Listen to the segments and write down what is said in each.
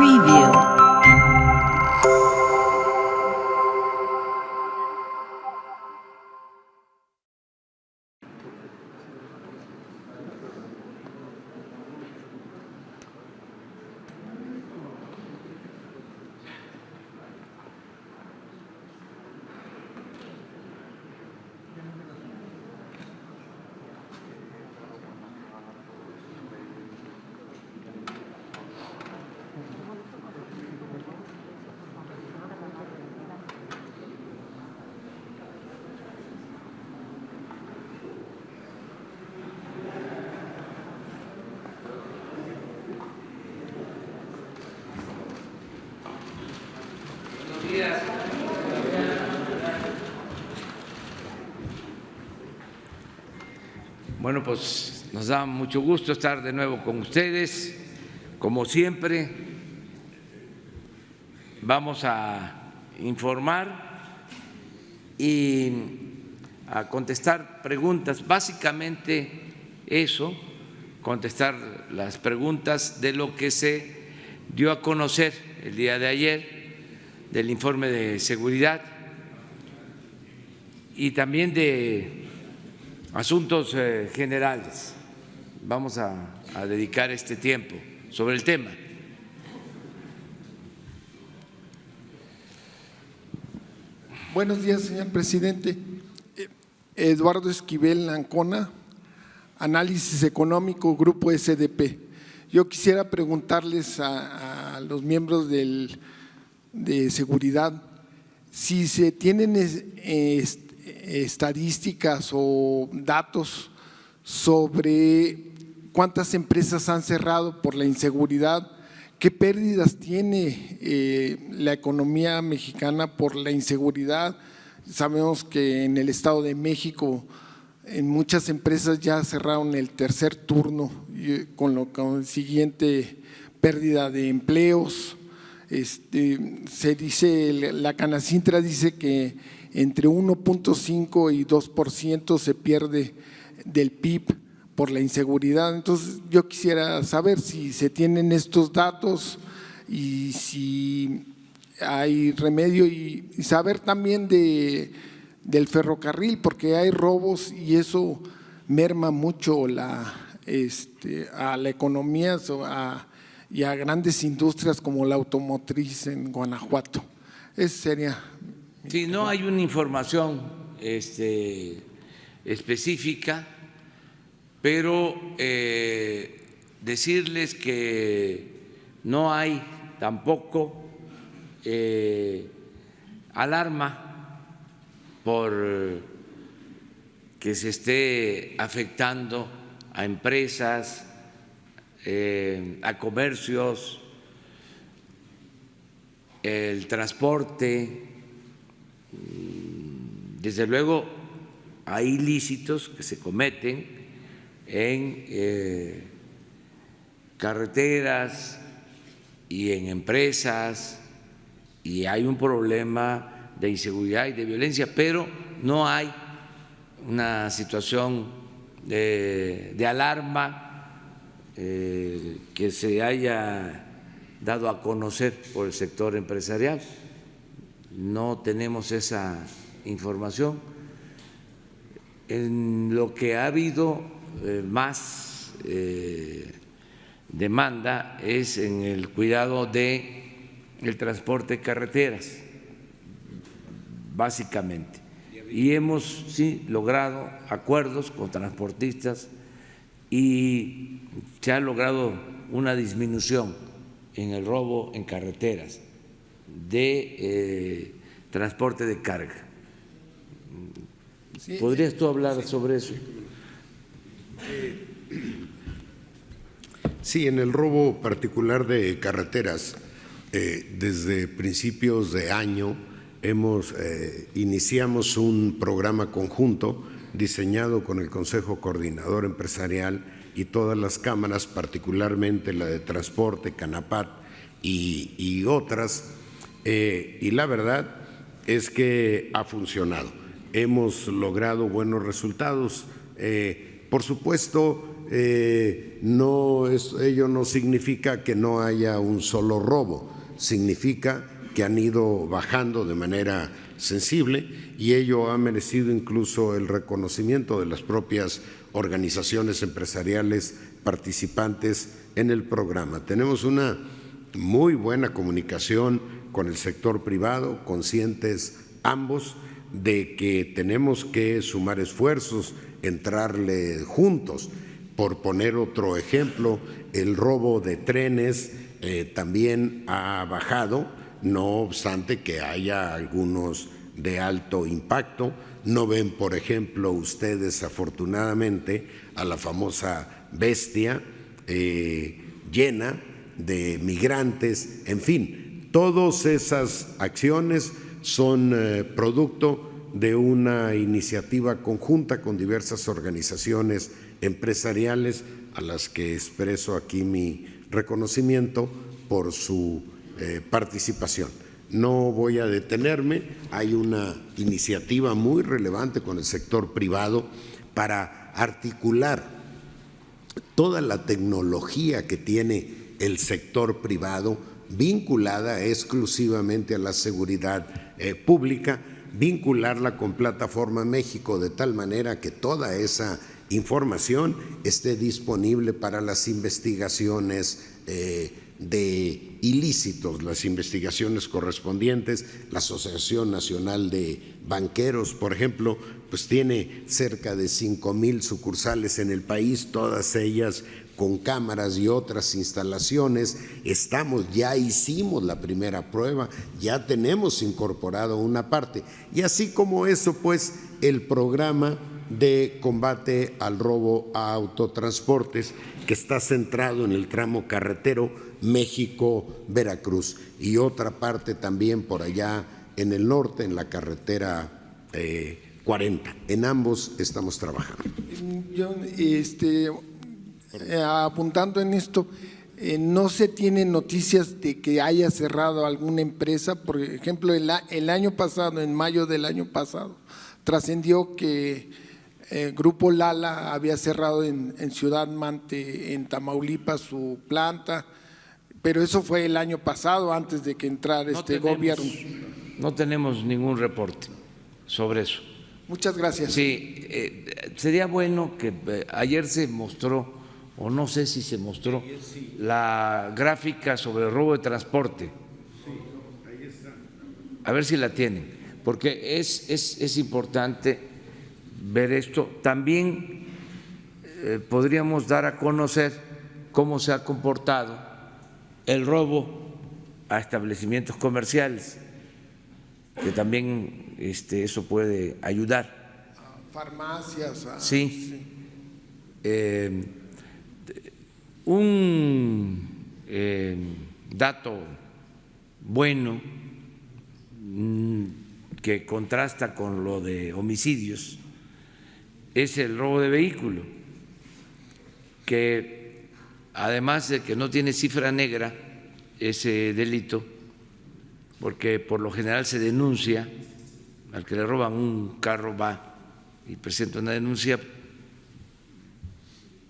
Preview. Bueno, pues nos da mucho gusto estar de nuevo con ustedes. Como siempre, vamos a informar y a contestar preguntas. Básicamente eso, contestar las preguntas de lo que se dio a conocer el día de ayer, del informe de seguridad y también de asuntos generales. Vamos a dedicar este tiempo sobre el tema. Buenos días, señor presidente. Eduardo Esquivel Ancona, Análisis Económico, Grupo SDP. Yo quisiera preguntarles a los miembros de seguridad si se tienen estadísticas o datos sobre cuántas empresas han cerrado por la inseguridad, qué pérdidas tiene la economía mexicana por la inseguridad. Sabemos que en el Estado de México en muchas empresas ya cerraron el tercer turno con lo consiguiente pérdida de empleos. Se dice, la Canacintra dice que entre 1.5 y 2% se pierde del PIB por la inseguridad. Entonces, yo quisiera saber si se tienen estos datos y si hay remedio y saber también del ferrocarril, porque hay robos y eso merma mucho a la economía y a grandes industrias como la automotriz en Guanajuato. Esa sería… Sí, no hay una información específica, pero decirles que no hay tampoco alarma por que se esté afectando a empresas, a comercios, el transporte. Desde luego hay ilícitos que se cometen en carreteras y en empresas y hay un problema de inseguridad y de violencia, pero no hay una situación de alarma que se haya dado a conocer por el sector empresarial. No tenemos esa información. En lo que ha habido más demanda es en el cuidado del transporte de carreteras, básicamente. Y hemos logrado acuerdos con transportistas y se ha logrado una disminución en el robo en carreteras de transporte de carga. ¿Podrías tú hablar sobre eso? Sí, en el robo particular de carreteras, desde principios de año iniciamos un programa conjunto diseñado con el Consejo Coordinador Empresarial y todas las cámaras, particularmente la de Transporte, Canapat y otras, y la verdad es que ha funcionado. Hemos logrado buenos resultados. Por supuesto, ello no significa que no haya un solo robo, significa que han ido bajando de manera sensible y ello ha merecido incluso el reconocimiento de las propias organizaciones empresariales participantes en el programa. Tenemos una muy buena comunicación con el sector privado, conscientes ambos de que tenemos que sumar esfuerzos, entrarle juntos. Por poner otro ejemplo, el robo de trenes también ha bajado, no obstante que haya algunos de alto impacto. No ven, por ejemplo, ustedes afortunadamente a la famosa bestia llena de migrantes, en fin, todas esas acciones son producto de una iniciativa conjunta con diversas organizaciones empresariales a las que expreso aquí mi reconocimiento por su participación. No voy a detenerme, hay una iniciativa muy relevante con el sector privado para articular toda la tecnología que tiene el sector privado vinculada exclusivamente a la seguridad pública, vincularla con Plataforma México de tal manera que toda esa información esté disponible para las investigaciones de ilícitos, las investigaciones correspondientes. La Asociación Nacional de Banqueros, por ejemplo, pues tiene cerca de 5,000 sucursales en el país, todas ellas con cámaras y otras instalaciones. Ya hicimos la primera prueba, ya tenemos incorporado una parte. Y así como eso, pues el programa de combate al robo a autotransportes, que está centrado en el tramo carretero México-Veracruz, y otra parte también por allá en el norte, en la carretera 40. En ambos estamos trabajando. Yo, apuntando en esto, no se tienen noticias de que haya cerrado alguna empresa. Por ejemplo, el año pasado, en mayo del año pasado, trascendió que Grupo Lala había cerrado en Ciudad Mante, en Tamaulipas, su planta, pero eso fue el año pasado, antes de que entrara gobierno. No tenemos ningún reporte sobre eso. Muchas gracias. Sí, sería bueno que ayer se mostró, o no sé si se mostró, la gráfica sobre el robo de transporte. A ver si la tienen, porque es importante ver esto. También podríamos dar a conocer cómo se ha comportado el robo a establecimientos comerciales, que también eso puede ayudar. Farmacias. Sí. Un dato bueno que contrasta con lo de homicidios es el robo de vehículo, que además de que no tiene cifra negra ese delito, porque por lo general se denuncia, al que le roban un carro va y presenta una denuncia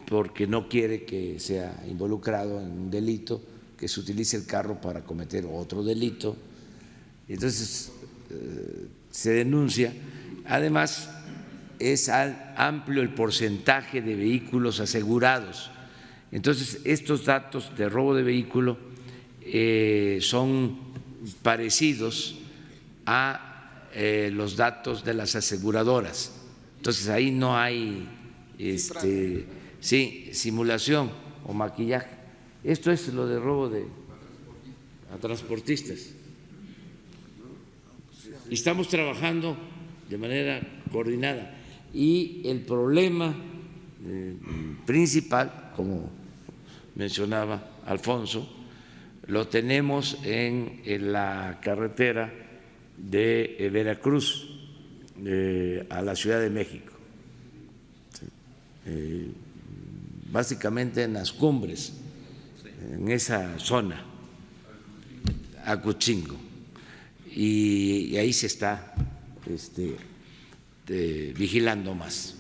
porque no quiere que sea involucrado en un delito, que se utilice el carro para cometer otro delito. Entonces se denuncia. Además, es amplio el porcentaje de vehículos asegurados. Entonces, estos datos de robo de vehículo son parecidos a los datos de las aseguradoras. Entonces, ahí no hay simulación o maquillaje. Esto es lo de robo a transportistas. Estamos trabajando de manera coordinada y el problema principal, como mencionaba Alfonso, lo tenemos en la carretera de Veracruz a la Ciudad de México, básicamente en las cumbres, en esa zona, Acuchingo, y ahí se está vigilando más.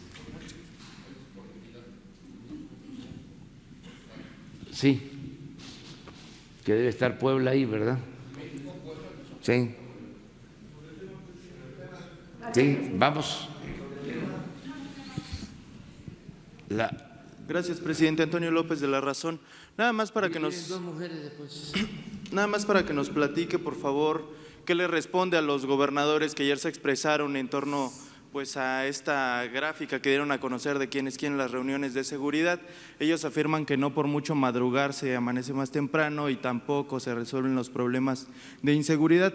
Sí, que debe estar Puebla ahí, ¿verdad? Sí. Sí, vamos. Gracias, presidente. Antonio López de La Razón. Nada más para que nos platique, por favor, qué le responde a los gobernadores que ayer se expresaron en torno pues a esta gráfica que dieron a conocer de quién es quién en las reuniones de seguridad. Ellos afirman que no por mucho madrugar se amanece más temprano y tampoco se resuelven los problemas de inseguridad.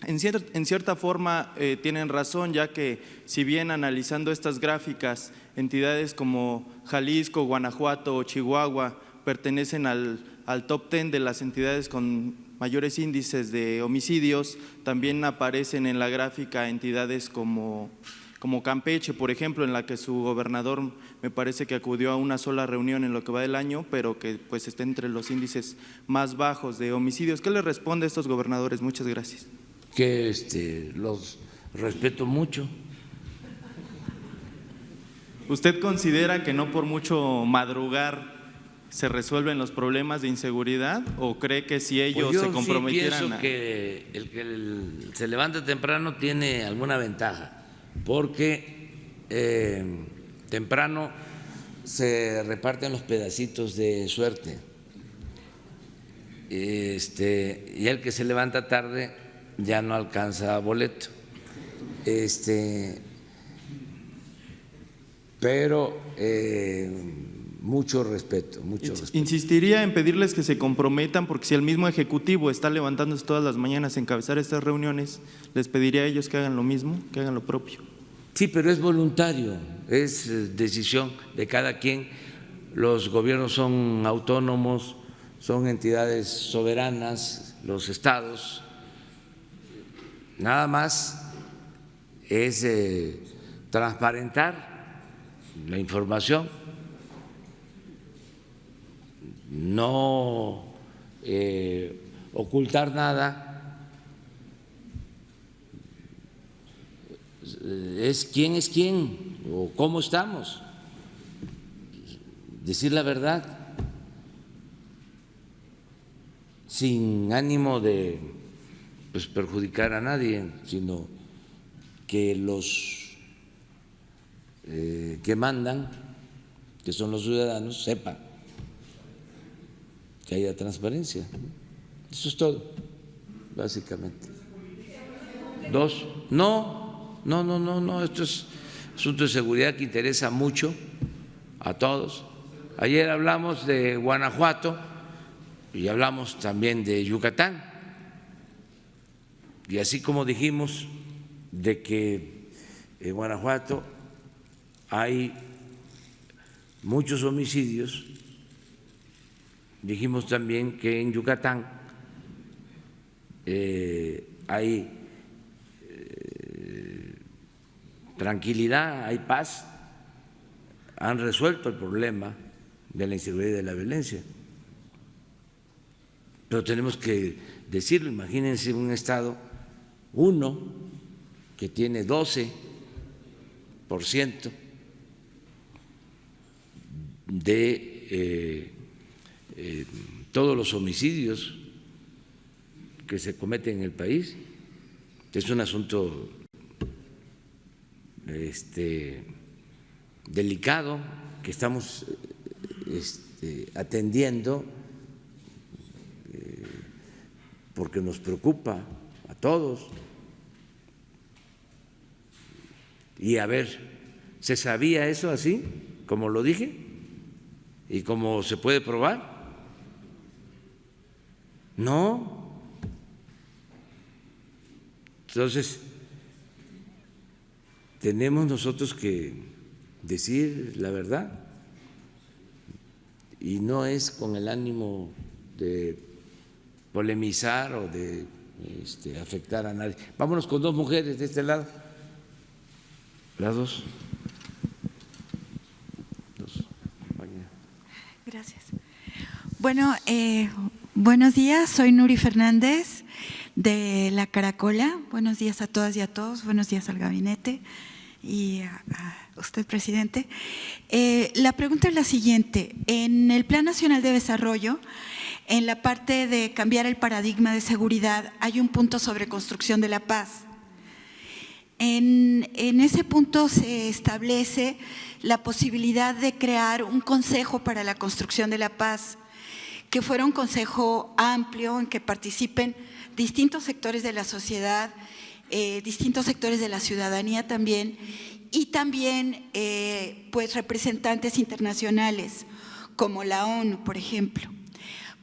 En cierta forma tienen razón, ya que si bien analizando estas gráficas, entidades como Jalisco, Guanajuato o Chihuahua pertenecen al top 10 de las entidades con mayores índices de homicidios, también aparecen en la gráfica entidades como Campeche, por ejemplo, en la que su gobernador me parece que acudió a una sola reunión en lo que va del año, pero que pues está entre los índices más bajos de homicidios. ¿Qué le responde a estos gobernadores? Muchas gracias. Que los respeto mucho. ¿Usted considera que no por mucho madrugar se resuelven los problemas de inseguridad o cree que si ellos Pues yo se comprometieran sí pienso que el que se levanta temprano tiene alguna ventaja, porque temprano se reparten los pedacitos de suerte, y el que se levanta tarde ya no alcanza boleto. Pero mucho respeto, mucho respeto. Insistiría en pedirles que se comprometan, porque si el mismo Ejecutivo está levantándose todas las mañanas a encabezar estas reuniones, les pediría a ellos que hagan lo mismo, que hagan lo propio. Sí, pero es voluntario, es decisión de cada quien. Los gobiernos son autónomos, son entidades soberanas, los estados. Nada más es transparentar la información, no ocultar nada, es quién o cómo estamos, decir la verdad sin ánimo de pues perjudicar a nadie, sino que los que mandan, que son los ciudadanos, sepan que haya transparencia. Eso es todo, básicamente. Dos, no, esto es asunto de seguridad que interesa mucho a todos. Ayer hablamos de Guanajuato y hablamos también de Yucatán. Y así como dijimos de que en Guanajuato hay muchos homicidios, dijimos también que en Yucatán hay tranquilidad, hay paz, han resuelto el problema de la inseguridad y de la violencia. Pero tenemos que decirlo, imagínense un estado, uno que tiene 12% de todos los homicidios que se cometen en el país. Es un asunto delicado que estamos atendiendo porque nos preocupa a todos. Y a ver, ¿se sabía eso así, como lo dije? ¿Y cómo se puede probar? No. Entonces, tenemos nosotros que decir la verdad y no es con el ánimo de polemizar o de afectar a nadie. Vámonos con dos mujeres de este lado. Las dos. Gracias. Bueno, buenos días, soy Nuri Fernández de La Caracola. Buenos días a todas y a todos, buenos días al gabinete y usted, presidente. La pregunta es la siguiente. En el Plan Nacional de Desarrollo, en la parte de cambiar el paradigma de seguridad, hay un punto sobre construcción de la paz. En ese punto se establece la posibilidad de crear un consejo para la construcción de la paz, que fuera un consejo amplio en que participen distintos sectores de la sociedad, distintos sectores de la ciudadanía también, y también pues representantes internacionales como la ONU, por ejemplo.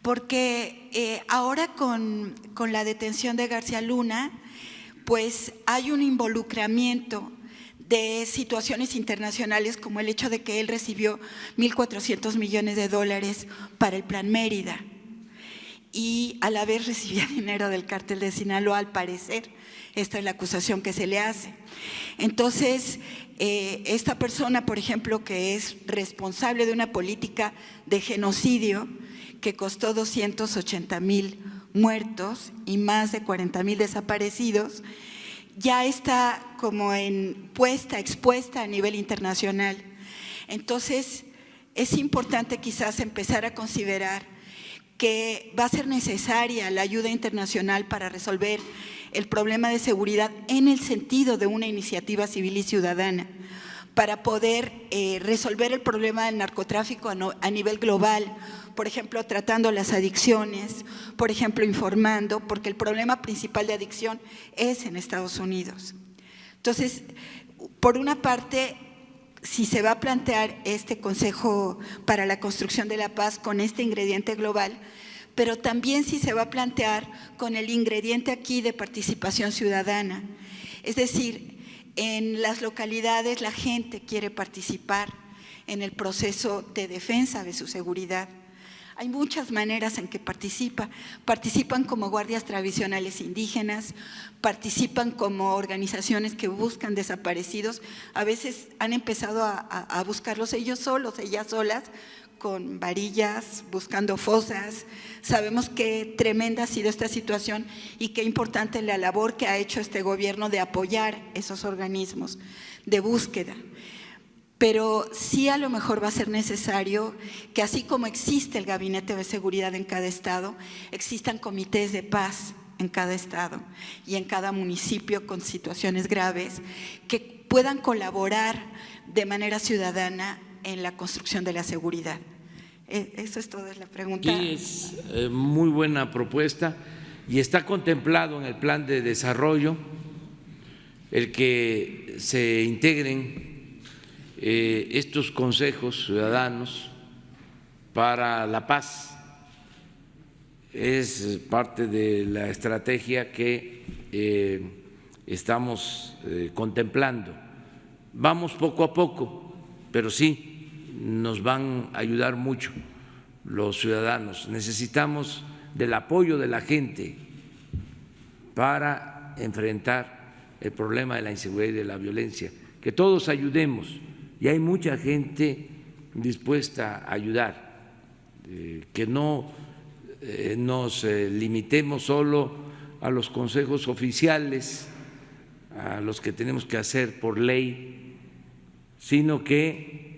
Porque ahora con la detención de García Luna, pues hay un involucramiento de situaciones internacionales como el hecho de que él recibió 1.400 millones de dólares para el Plan Mérida y a la vez recibía dinero del cártel de Sinaloa, al parecer. Esta es la acusación que se le hace. Entonces, esta persona, por ejemplo, que es responsable de una política de genocidio que costó 280,000 muertos y más de 40,000 desaparecidos, ya está como expuesta a nivel internacional. Entonces, es importante quizás empezar a considerar que va a ser necesaria la ayuda internacional para resolver el problema de seguridad en el sentido de una iniciativa civil y ciudadana, para poder resolver el problema del narcotráfico a nivel global, por ejemplo, tratando las adicciones, por ejemplo, informando, porque el problema principal de adicción es en Estados Unidos. Entonces, por una parte, si se va a plantear este Consejo para la Construcción de la Paz con este ingrediente global, pero también si se va a plantear con el ingrediente aquí de participación ciudadana. Es decir, en las localidades la gente quiere participar en el proceso de defensa de su seguridad. Hay muchas maneras en que participan como guardias tradicionales indígenas, participan como organizaciones que buscan desaparecidos, a veces han empezado a buscarlos ellos solos, ellas solas, con varillas, buscando fosas. Sabemos qué tremenda ha sido esta situación y qué importante la labor que ha hecho este gobierno de apoyar esos organismos de búsqueda. Pero sí a lo mejor va a ser necesario que así como existe el Gabinete de Seguridad en cada estado, existan comités de paz en cada estado y en cada municipio con situaciones graves que puedan colaborar de manera ciudadana en la construcción de la seguridad. Eso es todo, es la pregunta. Sí, es muy buena propuesta y está contemplado en el plan de desarrollo el que se integren estos consejos ciudadanos para la paz. Es parte de la estrategia que estamos contemplando. Vamos poco a poco, pero sí nos van a ayudar mucho los ciudadanos. Necesitamos del apoyo de la gente para enfrentar el problema de la inseguridad y de la violencia. Que todos ayudemos, y hay mucha gente dispuesta a ayudar, que no nos limitemos solo a los consejos oficiales, a los que tenemos que hacer por ley, sino que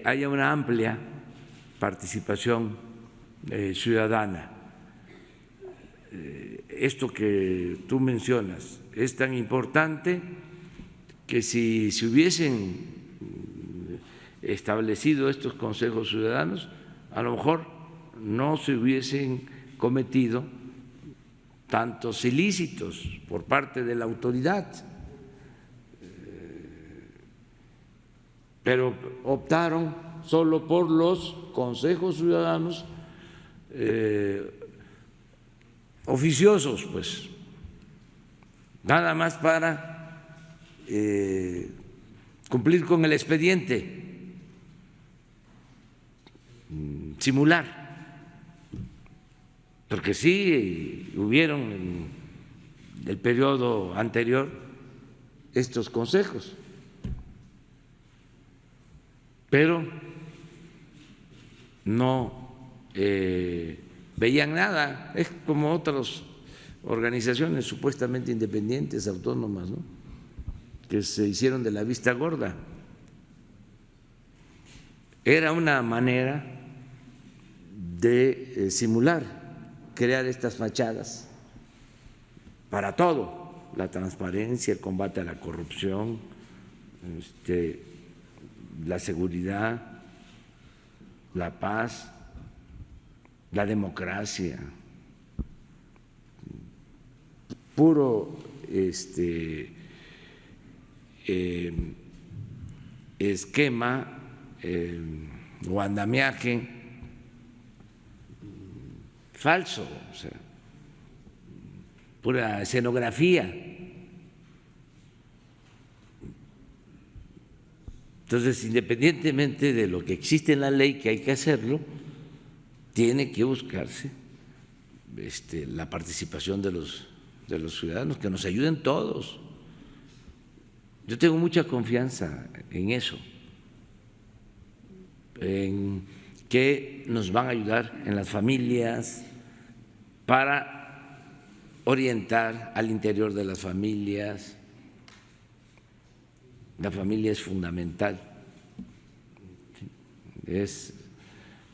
haya una amplia participación ciudadana. Esto que tú mencionas es tan importante que si se hubiesen establecido estos consejos ciudadanos, a lo mejor no se hubiesen cometido tantos ilícitos por parte de la autoridad, pero optaron solo por los consejos ciudadanos oficiosos, pues, nada más para cumplir con el expediente, simular, porque sí hubieron en el periodo anterior estos consejos, pero no veían nada. Es como otras organizaciones supuestamente independientes, autónomas, ¿no?, que se hicieron de la vista gorda. Era una manera de simular, crear estas fachadas para todo, la transparencia, el combate a la corrupción, la seguridad, la paz, la democracia, puro esquema o andamiaje falso, o sea, pura escenografía. Entonces, independientemente de lo que existe en la ley, que hay que hacerlo, tiene que buscarse la participación de los ciudadanos, que nos ayuden todos. Yo tengo mucha confianza en eso, en que nos van a ayudar en las familias para orientar al interior de las familias. La familia es fundamental, es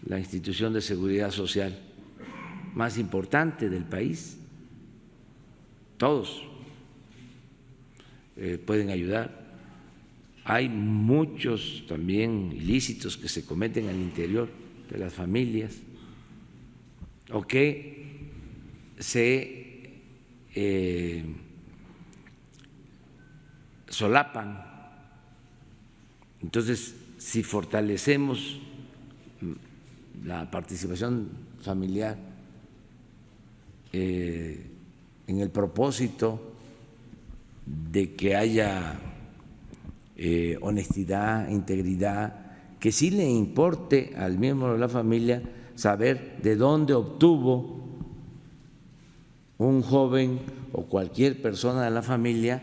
la institución de seguridad social más importante del país. Todos pueden ayudar. Hay muchos también ilícitos que se cometen al interior de las familias o que se solapan. Entonces, si fortalecemos la participación familiar en el propósito de que haya honestidad, integridad, que sí le importe al miembro de la familia saber de dónde obtuvo un joven o cualquier persona de la familia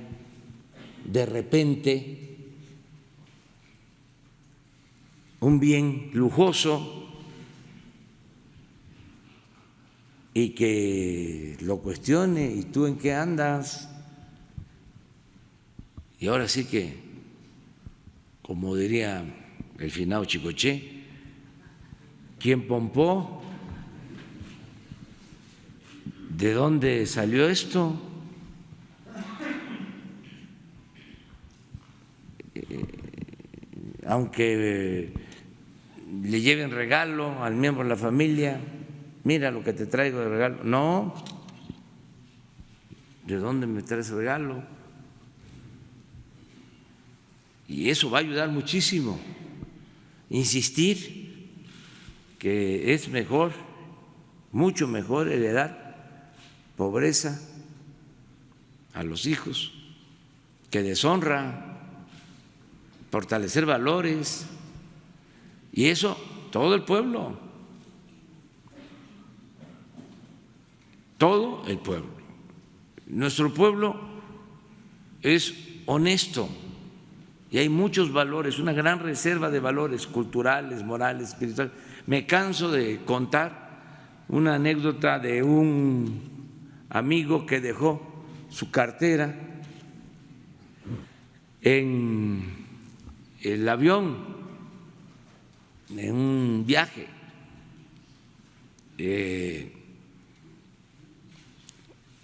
de repente un bien lujoso y que lo cuestione: ¿y tú en qué andas? Y ahora sí que, como diría el finado Chicoché, ¿quién pompó? ¿De dónde salió esto? Aunque le lleven regalo al miembro de la familia, mira lo que te traigo de regalo. No, ¿de dónde me traes regalo? Y eso va a ayudar muchísimo. Insistir que es mejor, mucho mejor heredar pobreza a los hijos que deshonra, fortalecer valores, y eso todo el pueblo, todo el pueblo. Nuestro pueblo es honesto y hay muchos valores, una gran reserva de valores culturales, morales, espirituales. Me canso de contar una anécdota de un amigo que dejó su cartera en el avión, en un viaje,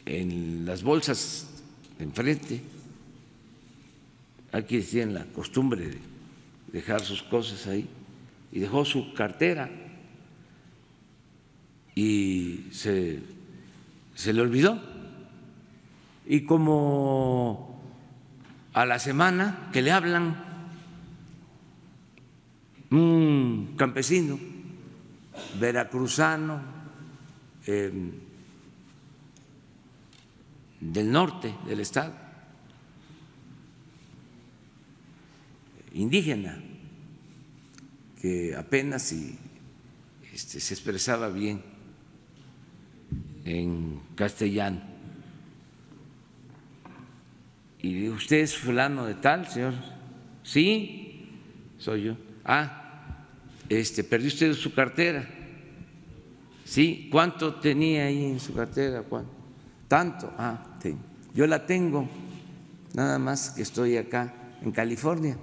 en las bolsas enfrente. Aquí decían la costumbre de dejar sus cosas ahí, y dejó su cartera y se le olvidó. Y como a la semana que le hablan, un campesino veracruzano del norte del estado, indígena, que apenas se expresaba bien en castellano. Y digo: ¿usted es fulano de tal, señor? Sí, soy yo. ¿Perdió usted su cartera? Sí. ¿Cuánto tenía ahí en su cartera? ¿Cuánto? Tanto. Sí. Yo la tengo nada más que estoy acá en California.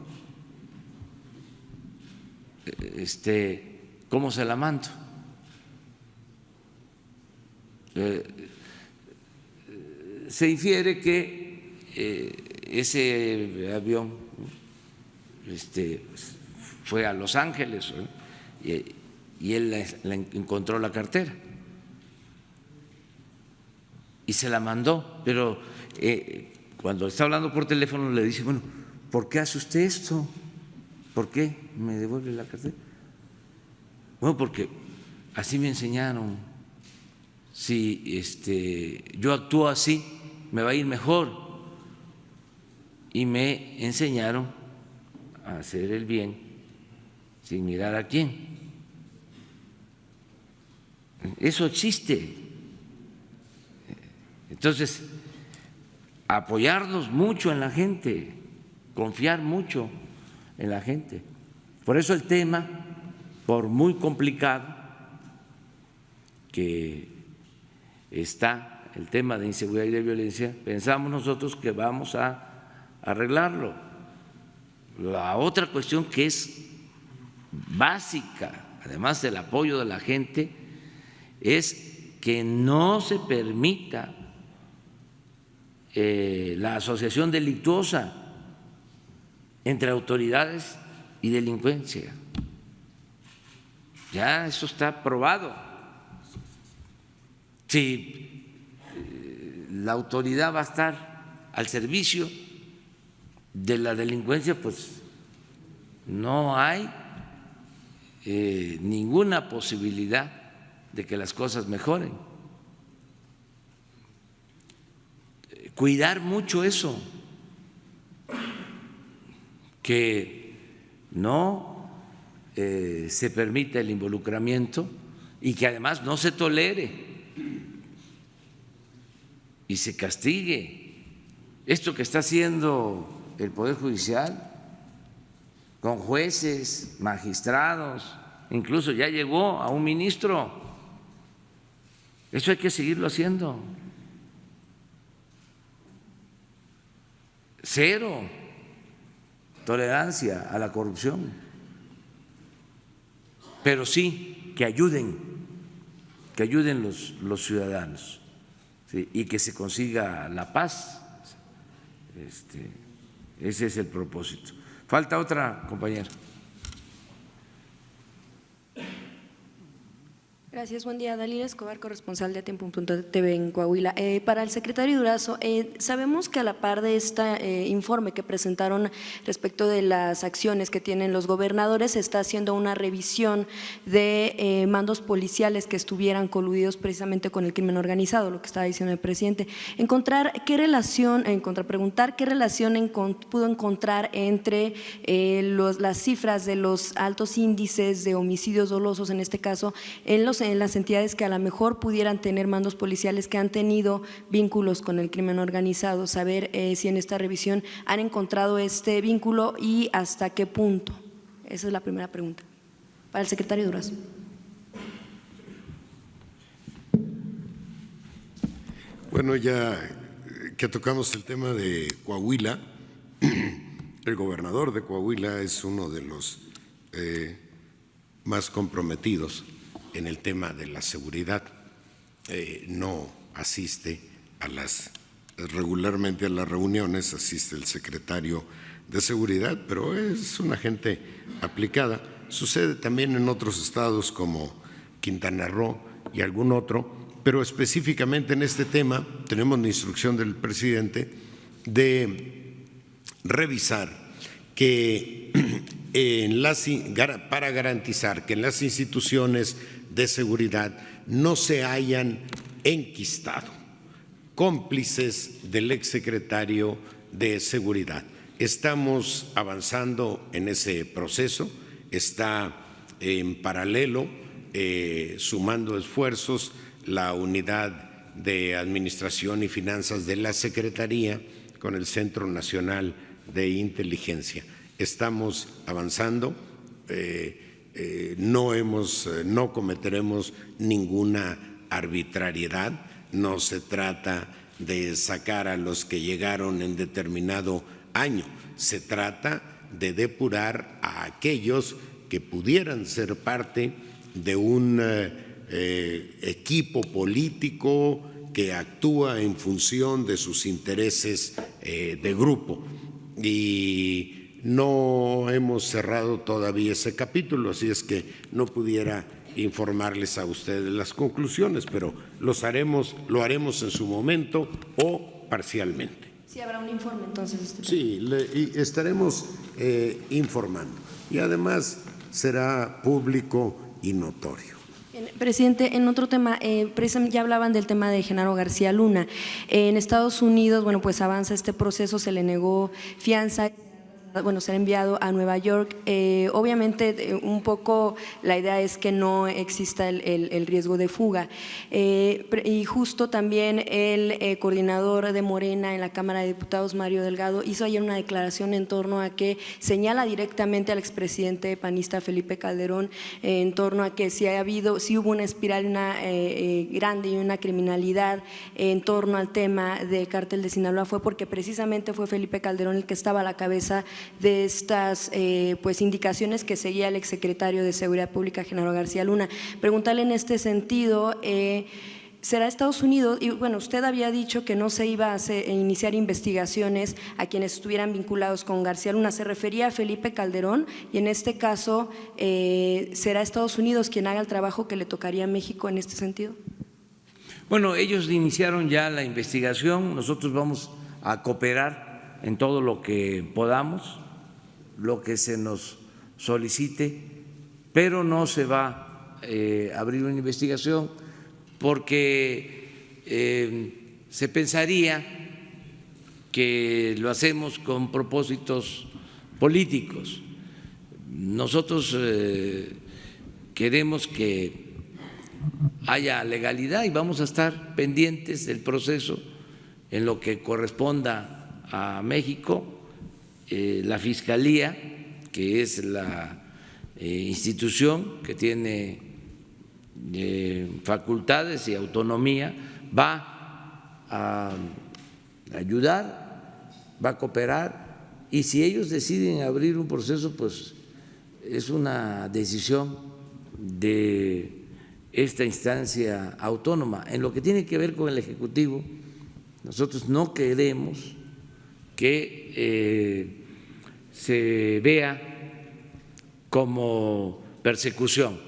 ¿Cómo se la mando? Se infiere que ese avión fue a Los Ángeles y él encontró la cartera y se la mandó, pero cuando está hablando por teléfono le dice, bueno, ¿por qué hace usted esto? ¿Por qué me devuelve la cartera? Bueno, porque así me enseñaron. Si yo actúo así, me va a ir mejor. Y me enseñaron a hacer el bien sin mirar a quién. Eso existe. Entonces, apoyarnos mucho en la gente, confiar mucho en la gente. Por eso el tema, por muy complicado que está el tema de inseguridad y de violencia, pensamos nosotros que vamos a arreglarlo. La otra cuestión que es básica, además del apoyo de la gente, es que no se permita la asociación delictuosa entre autoridades y delincuencia. Ya eso está probado. Si la autoridad va a estar al servicio de la delincuencia, pues no hay ninguna posibilidad de que las cosas mejoren. Cuidar mucho eso, que no se permita el involucramiento y que además no se tolere y se castigue esto que está haciendo el Poder Judicial con jueces, magistrados, incluso ya llegó a un ministro. Eso hay que seguirlo haciendo. Cero tolerancia a la corrupción, pero sí que ayuden los ciudadanos, ¿sí? Y que se consiga la paz. Ese es el propósito. Falta otra compañera. Gracias, buen día. Dalila Escobar, corresponsal de Tiempo.tv en Coahuila. Para el secretario Durazo, sabemos que a la par de este informe que presentaron respecto de las acciones que tienen los gobernadores, se está haciendo una revisión de mandos policiales que estuvieran coludidos precisamente con el crimen organizado, lo que estaba diciendo el presidente. Preguntar qué relación pudo encontrar entre las cifras de los altos índices de homicidios dolosos, en este caso, en las entidades que a lo mejor pudieran tener mandos policiales que han tenido vínculos con el crimen organizado, saber si en esta revisión han encontrado este vínculo y hasta qué punto. Esa es la primera pregunta. Para el secretario Durazo. Bueno, ya que tocamos el tema de Coahuila, el gobernador de Coahuila es uno de los más comprometidos en el tema de la seguridad. No asiste regularmente a las reuniones, asiste el secretario de Seguridad, pero es una gente aplicada. Sucede también en otros estados como Quintana Roo y algún otro, pero específicamente en este tema tenemos la instrucción del presidente de revisar que para garantizar que en las instituciones de seguridad no se hayan enquistado cómplices del exsecretario de Seguridad. Estamos avanzando en ese proceso, está en paralelo, sumando esfuerzos, la unidad de Administración y Finanzas de la Secretaría con el Centro Nacional de Inteligencia. Estamos avanzando. No cometeremos ninguna arbitrariedad, no se trata de sacar a los que llegaron en determinado año. Se trata de depurar a aquellos que pudieran ser parte de un equipo político que actúa en función de sus intereses de grupo. Y no hemos cerrado todavía ese capítulo, así es que no pudiera informarles a ustedes las conclusiones, pero lo haremos en su momento o parcialmente. Sí, habrá un informe entonces. Sí, y estaremos informando. Y además será público y notorio. Bien, presidente, en otro tema, ya hablaban del tema de Genaro García Luna. En Estados Unidos, bueno, pues avanza este proceso, se le negó fianza. Bueno, será enviado a Nueva York. Obviamente, un poco la idea es que no exista el riesgo de fuga. Y justo también el coordinador de Morena en la Cámara de Diputados, Mario Delgado, hizo ayer una declaración en torno a que señala directamente al expresidente panista Felipe Calderón en torno a que si hubo una espiral grande y una criminalidad en torno al tema del cártel de Sinaloa, fue porque precisamente fue Felipe Calderón el que estaba a la cabeza de estas pues indicaciones que seguía el exsecretario de Seguridad Pública, Genaro García Luna. Preguntarle en este sentido, ¿será Estados Unidos? Y bueno, usted había dicho que no se iba a iniciar investigaciones a quienes estuvieran vinculados con García Luna. ¿Se refería a Felipe Calderón? Y en este caso, ¿será Estados Unidos quien haga el trabajo que le tocaría a México en este sentido? Bueno, ellos iniciaron ya la investigación, nosotros vamos a cooperar en todo lo que podamos, lo que se nos solicite, pero no se va a abrir una investigación porque se pensaría que lo hacemos con propósitos políticos. Nosotros queremos que haya legalidad y vamos a estar pendientes del proceso en lo que corresponda a México. La Fiscalía, que es la institución que tiene facultades y autonomía, va a ayudar, va a cooperar, y si ellos deciden abrir un proceso, pues es una decisión de esta instancia autónoma. En lo que tiene que ver con el Ejecutivo, nosotros no queremos que se vea como persecución.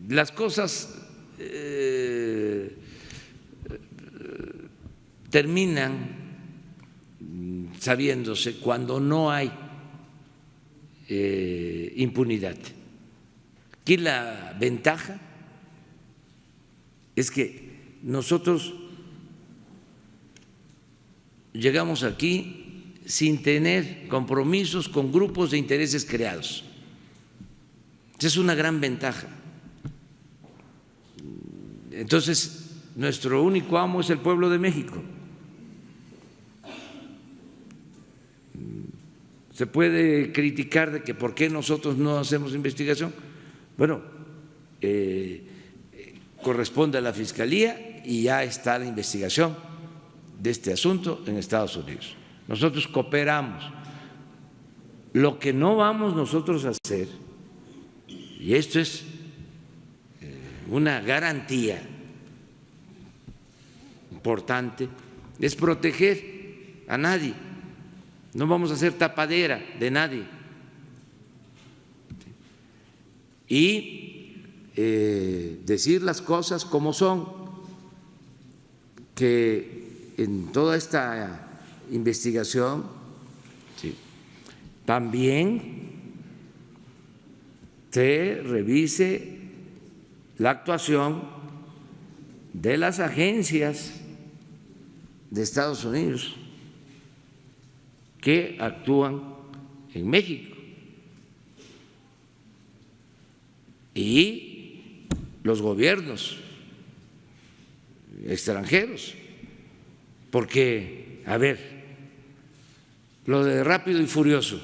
Las cosas terminan sabiéndose cuando no hay impunidad. Aquí la ventaja es que nosotros llegamos aquí sin tener compromisos con grupos de intereses creados. Esa es una gran ventaja. Entonces, nuestro único amo es el pueblo de México. Se puede criticar de que por qué nosotros no hacemos investigación. Bueno, corresponde a la Fiscalía y ya está la investigación de este asunto en Estados Unidos. Nosotros cooperamos. Lo que no vamos nosotros a hacer, y esto es una garantía importante, es proteger a nadie. No vamos a hacer tapadera de nadie. Y decir las cosas como son, que en toda esta investigación también se revise la actuación de las agencias de Estados Unidos que actúan en México y los gobiernos extranjeros, porque, a ver, lo de Rápido y Furioso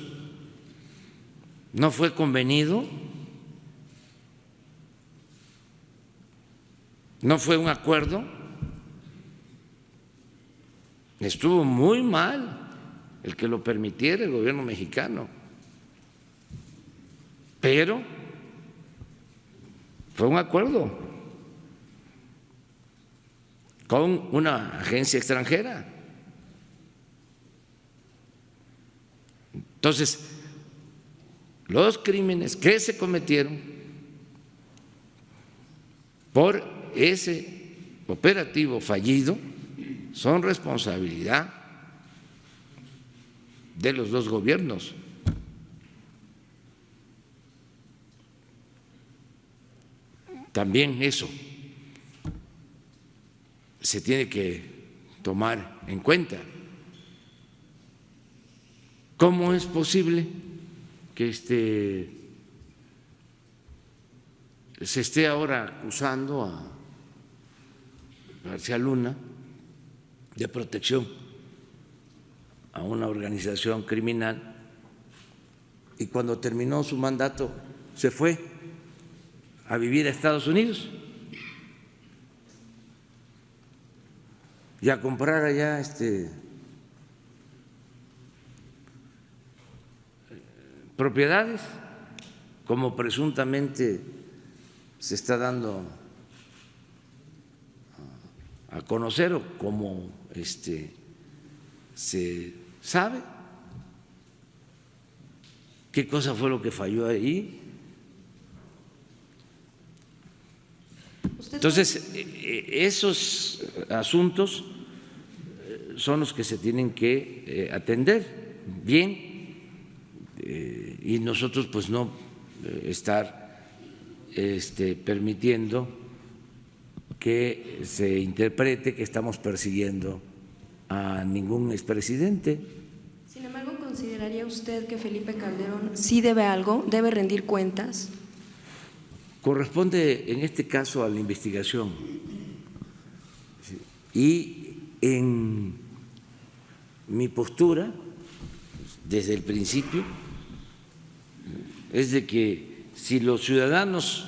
no fue convenido. no fue un acuerdo, estuvo muy mal el que lo permitiera el gobierno mexicano, pero fue un acuerdo con una agencia extranjera. Entonces, los crímenes que se cometieron por ese operativo fallido son responsabilidad de los dos gobiernos. También eso se tiene que tomar en cuenta. ¿Cómo es posible que se esté ahora acusando a García Luna de protección a una organización criminal y cuando terminó su mandato se fue a vivir a Estados Unidos y a comprar allá propiedades, como presuntamente se está dando a conocer o como se sabe? ¿Qué cosa fue lo que falló ahí? Entonces, esos asuntos son los que se tienen que atender bien y nosotros pues no estar permitiendo que se interprete que estamos persiguiendo a ningún expresidente. Sin embargo, ¿consideraría usted que Felipe Calderón sí debe algo, debe rendir cuentas? Corresponde en este caso a la investigación y en mi postura desde el principio es de que si los ciudadanos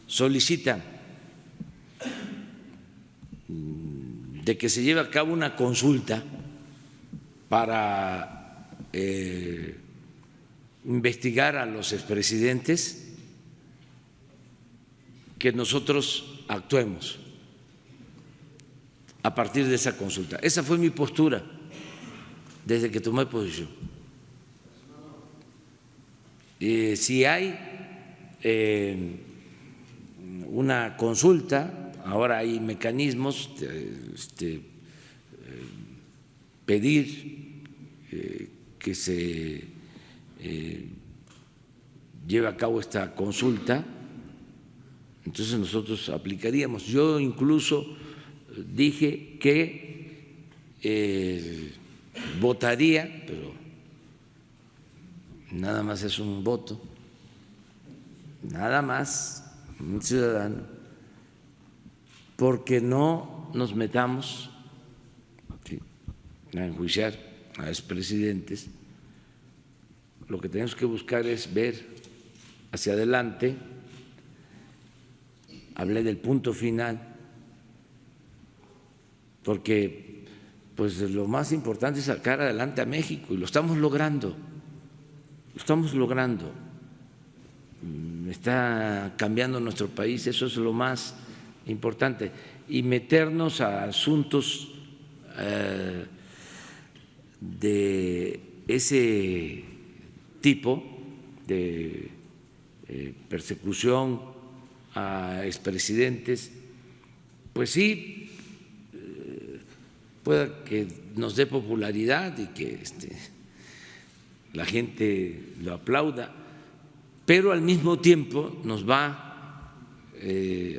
solicitan de que se lleve a cabo una consulta para investigar a los expresidentes, que nosotros actuemos a partir de esa consulta. Esa fue mi postura desde que tomé posición. Si hay una consulta, ahora hay mecanismos, pedir que se lleve a cabo esta consulta, entonces nosotros aplicaríamos. Yo incluso dije que votaría, pero nada más es un voto, nada más un ciudadano, porque no nos metamos a enjuiciar a expresidentes. Lo que tenemos que buscar es ver hacia adelante. Hablé del punto final, porque pues lo más importante es sacar adelante a México y lo estamos logrando. Lo estamos logrando, está cambiando nuestro país, eso es lo más importante. Y meternos a asuntos de ese tipo, de persecución a expresidentes, pues sí, pueda que nos dé popularidad y que la gente lo aplauda, pero al mismo tiempo nos va a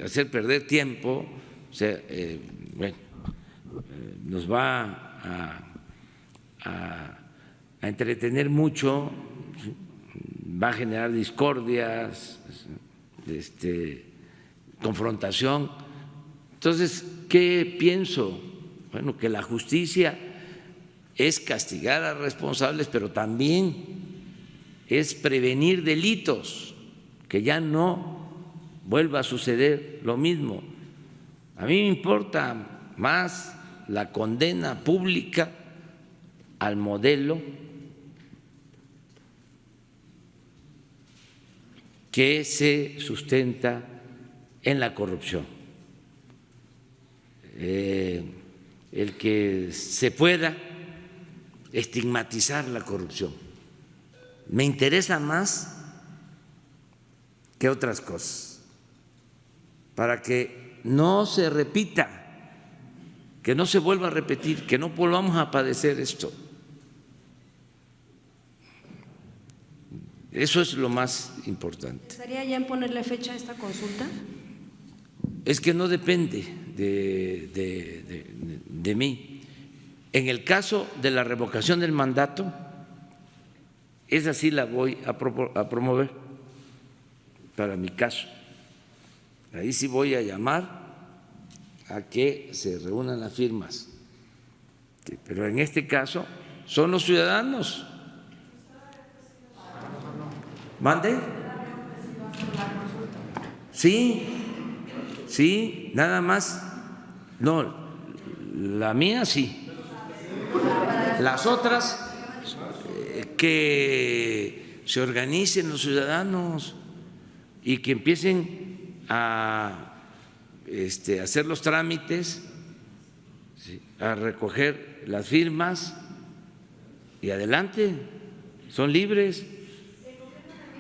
hacer perder tiempo, o sea, nos va a entretener mucho, va a generar discordias, confrontación. Entonces, ¿qué pienso? Bueno, que la justicia es castigar a responsables, pero también es prevenir delitos, que ya no vuelva a suceder lo mismo. A mí me importa más la condena pública al modelo que se sustenta en la corrupción. El que se pueda estigmatizar la corrupción me interesa más que otras cosas, para que no se repita, que no se vuelva a repetir, que no volvamos a padecer esto. Eso es lo más importante. ¿Estaría ya en ponerle fecha a esta consulta? Es que no depende de mí. En el caso de la revocación del mandato, esa sí la voy a promover para mi caso. Ahí sí voy a llamar a que se reúnan las firmas. Pero en este caso son los ciudadanos. ¿Mande? Sí, nada más. No, la mía sí. Las otras, que se organicen los ciudadanos y que empiecen a hacer los trámites, a recoger las firmas y adelante, son libres.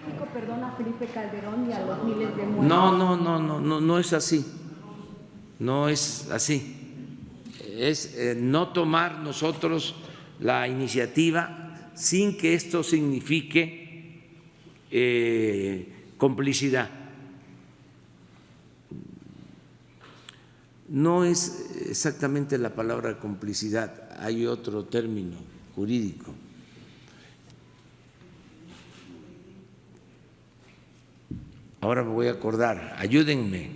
México perdona a Felipe Calderón y a los miles de muertos. No es así. No es así. Es no tomar nosotros la iniciativa sin que esto signifique complicidad. No es exactamente la palabra complicidad, hay otro término jurídico. Ahora me voy a acordar, ayúdenme.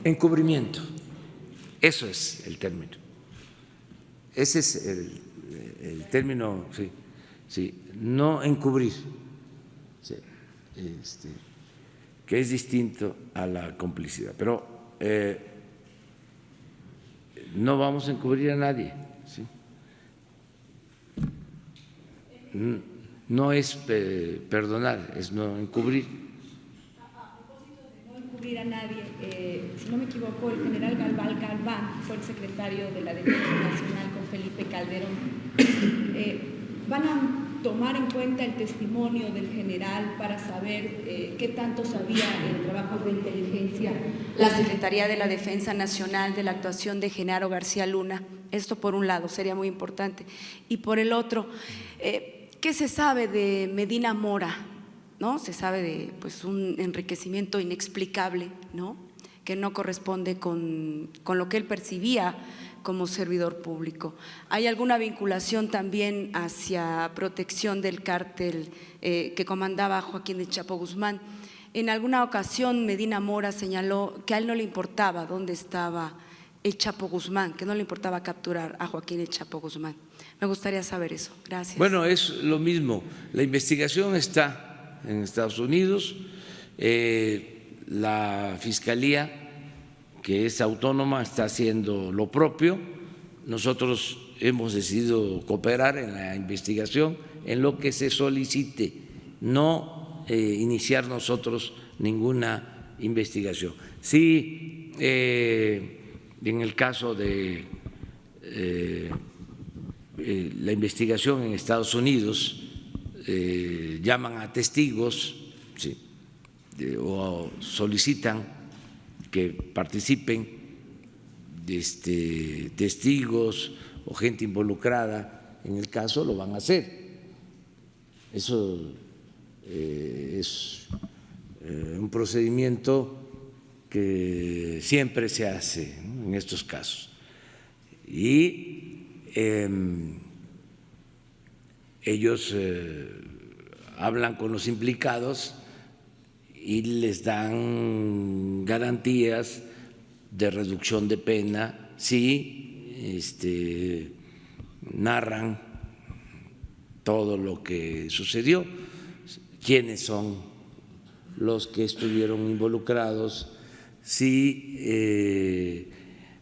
Encubrimiento, eso es el término. Ese es el término, sí, no encubrir, sí, que es distinto a la complicidad. Pero no vamos a encubrir a nadie, ¿sí? No es perdonar, es no encubrir. A nadie. Si no me equivoco, el general Galván fue el secretario de la Defensa Nacional con Felipe Calderón. ¿Van a tomar en cuenta el testimonio del general para saber qué tanto sabía en trabajos de inteligencia la Secretaría de la Defensa Nacional de la actuación de Genaro García Luna? Esto por un lado sería muy importante. Y por el otro, ¿qué se sabe de Medina Mora? ¿No? Se sabe de un enriquecimiento inexplicable, ¿no? Que no corresponde con lo que él percibía como servidor público. ¿Hay alguna vinculación también hacia protección del cártel que comandaba Joaquín El Chapo Guzmán? En alguna ocasión Medina Mora señaló que a él no le importaba dónde estaba El Chapo Guzmán, que no le importaba capturar a Joaquín El Chapo Guzmán. Me gustaría saber eso. Gracias. Bueno, es lo mismo. La investigación está en Estados Unidos, la Fiscalía, que es autónoma, está haciendo lo propio. Nosotros hemos decidido cooperar en la investigación en lo que se solicite, no iniciar nosotros ninguna investigación. Sí, en el caso de la investigación en Estados Unidos, llaman a testigos, sí, o solicitan que participen testigos o gente involucrada en el caso, lo van a hacer. Eso es un procedimiento que siempre se hace, ¿no?, en estos casos. Y ellos hablan con los implicados y les dan garantías de reducción de pena si narran todo lo que sucedió, quiénes son los que estuvieron involucrados, si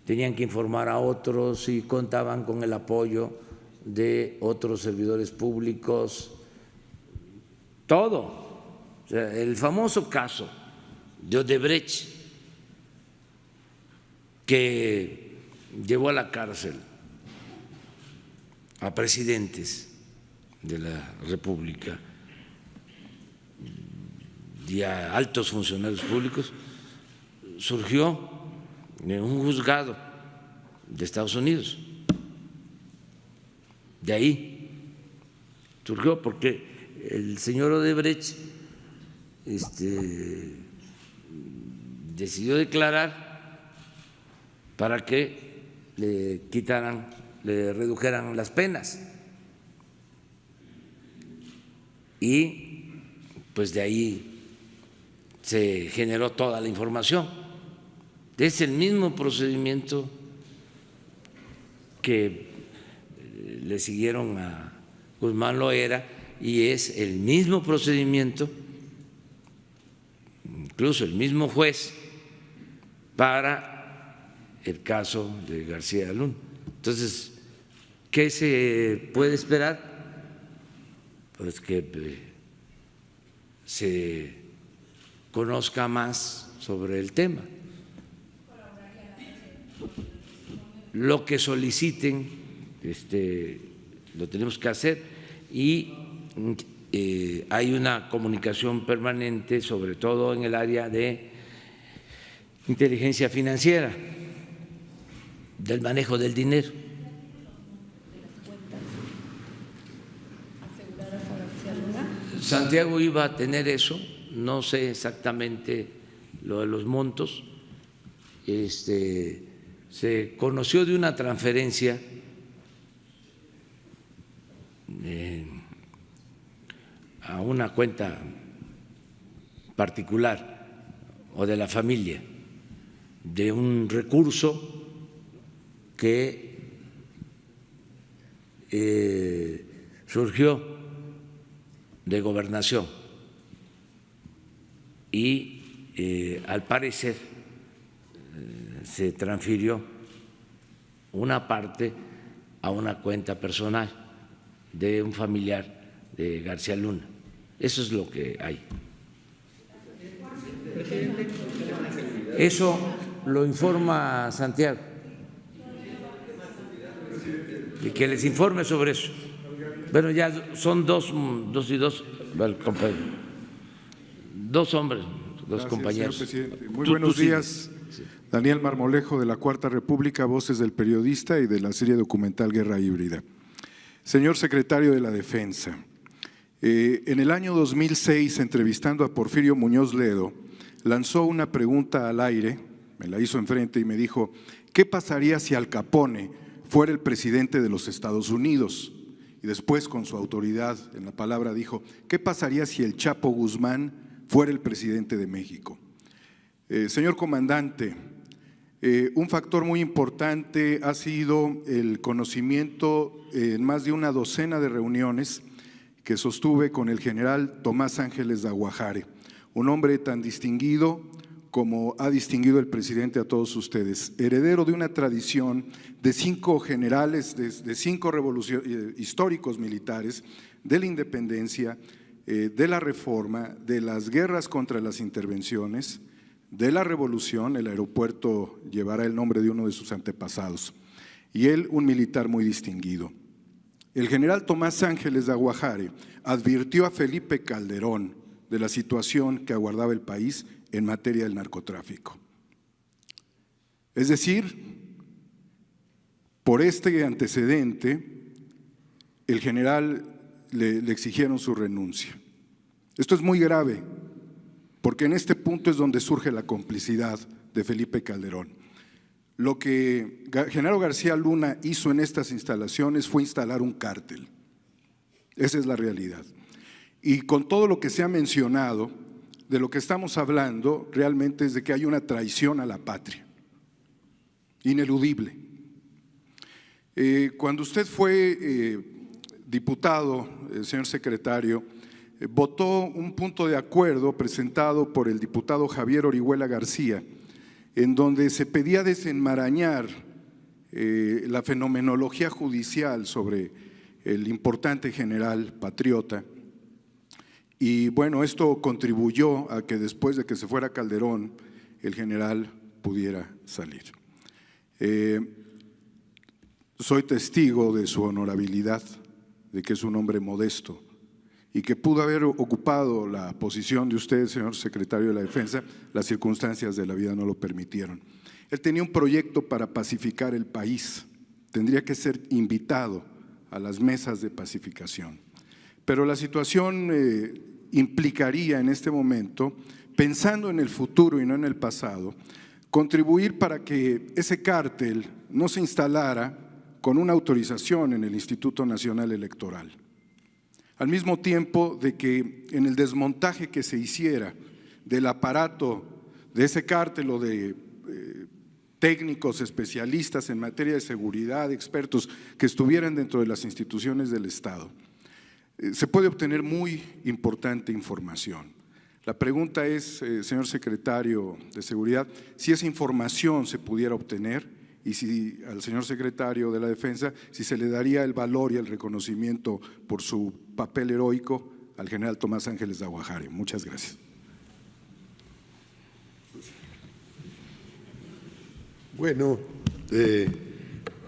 tenían que informar a otros, si contaban con el apoyo de otros servidores públicos, todo. O sea, el famoso caso de Odebrecht, que llevó a la cárcel a presidentes de la República y a altos funcionarios públicos, surgió en un juzgado de Estados Unidos. De ahí surgió porque el señor Odebrecht decidió declarar para que le quitaran, le redujeran las penas. Y pues de ahí se generó toda la información. Es el mismo procedimiento que le siguieron a Guzmán Loera y es el mismo procedimiento, incluso el mismo juez, para el caso de García Luna. Entonces, ¿qué se puede esperar? Pues que se conozca más sobre el tema. Lo que soliciten, lo tenemos que hacer y hay una comunicación permanente, sobre todo en el área de inteligencia financiera, del manejo del dinero. Santiago iba a tener eso, no sé exactamente lo de los montos. Se conoció de una transferencia a una cuenta particular o de la familia de un recurso que surgió de Gobernación y al parecer se transfirió una parte a una cuenta personal de un familiar de García Luna. Eso es lo que hay. Eso lo informa Santiago. Y que les informe sobre eso. Bueno, ya son dos y dos, compañero. Dos hombres, dos Gracias, compañeros. Señor presidente. Muy buenos días. Daniel Marmolejo, de la Cuarta República, Voces del Periodista y de la serie documental Guerra Híbrida. Señor secretario de la Defensa, en el año 2006, entrevistando a Porfirio Muñoz Ledo, lanzó una pregunta al aire, me la hizo enfrente y me dijo, ¿qué pasaría si Al Capone fuera el presidente de los Estados Unidos? Y después, con su autoridad en la palabra, dijo, ¿qué pasaría si el Chapo Guzmán fuera el presidente de México? Señor comandante, un factor muy importante ha sido el conocimiento en más de una docena de reuniones que sostuve con el general Tomás Ángeles de Aguajare, un hombre tan distinguido como ha distinguido el presidente a todos ustedes, heredero de una tradición de 5 generales, de 5 históricos militares, de la independencia, de la reforma, de las guerras contra las intervenciones, de la revolución. El aeropuerto llevará el nombre de uno de sus antepasados, y él un militar muy distinguido. El general Tomás Ángeles de Aguajare advirtió a Felipe Calderón de la situación que aguardaba el país en materia del narcotráfico. Es decir, por este antecedente, el general le exigieron su renuncia. Esto es muy grave, porque en este punto es donde surge la complicidad de Felipe Calderón. Lo que Genaro García Luna hizo en estas instalaciones fue instalar un cártel. Esa es la realidad. Y con todo lo que se ha mencionado, de lo que estamos hablando realmente es de que hay una traición a la patria, ineludible. Cuando usted fue diputado, señor secretario, votó un punto de acuerdo presentado por el diputado Javier Orihuela García, en donde se pedía desenmarañar la fenomenología judicial sobre el importante general patriota. Y bueno, esto contribuyó a que después de que se fuera Calderón, el general pudiera salir. Soy testigo de su honorabilidad, de que es un hombre modesto y que pudo haber ocupado la posición de usted, señor secretario de la Defensa, las circunstancias de la vida no lo permitieron. Él tenía un proyecto para pacificar el país, tendría que ser invitado a las mesas de pacificación. Pero la situación implicaría en este momento, pensando en el futuro y no en el pasado, contribuir para que ese cártel no se instalara con una autorización en el Instituto Nacional Electoral. Al mismo tiempo de que en el desmontaje que se hiciera del aparato de ese cártel o de técnicos especialistas en materia de seguridad, expertos que estuvieran dentro de las instituciones del Estado, se puede obtener muy importante información. La pregunta es, señor secretario de Seguridad, si esa información se pudiera obtener y si al señor secretario de la Defensa, si se le daría el valor y el reconocimiento por su papel heroico al general Tomás Ángeles de Aguajare. Muchas gracias. Bueno,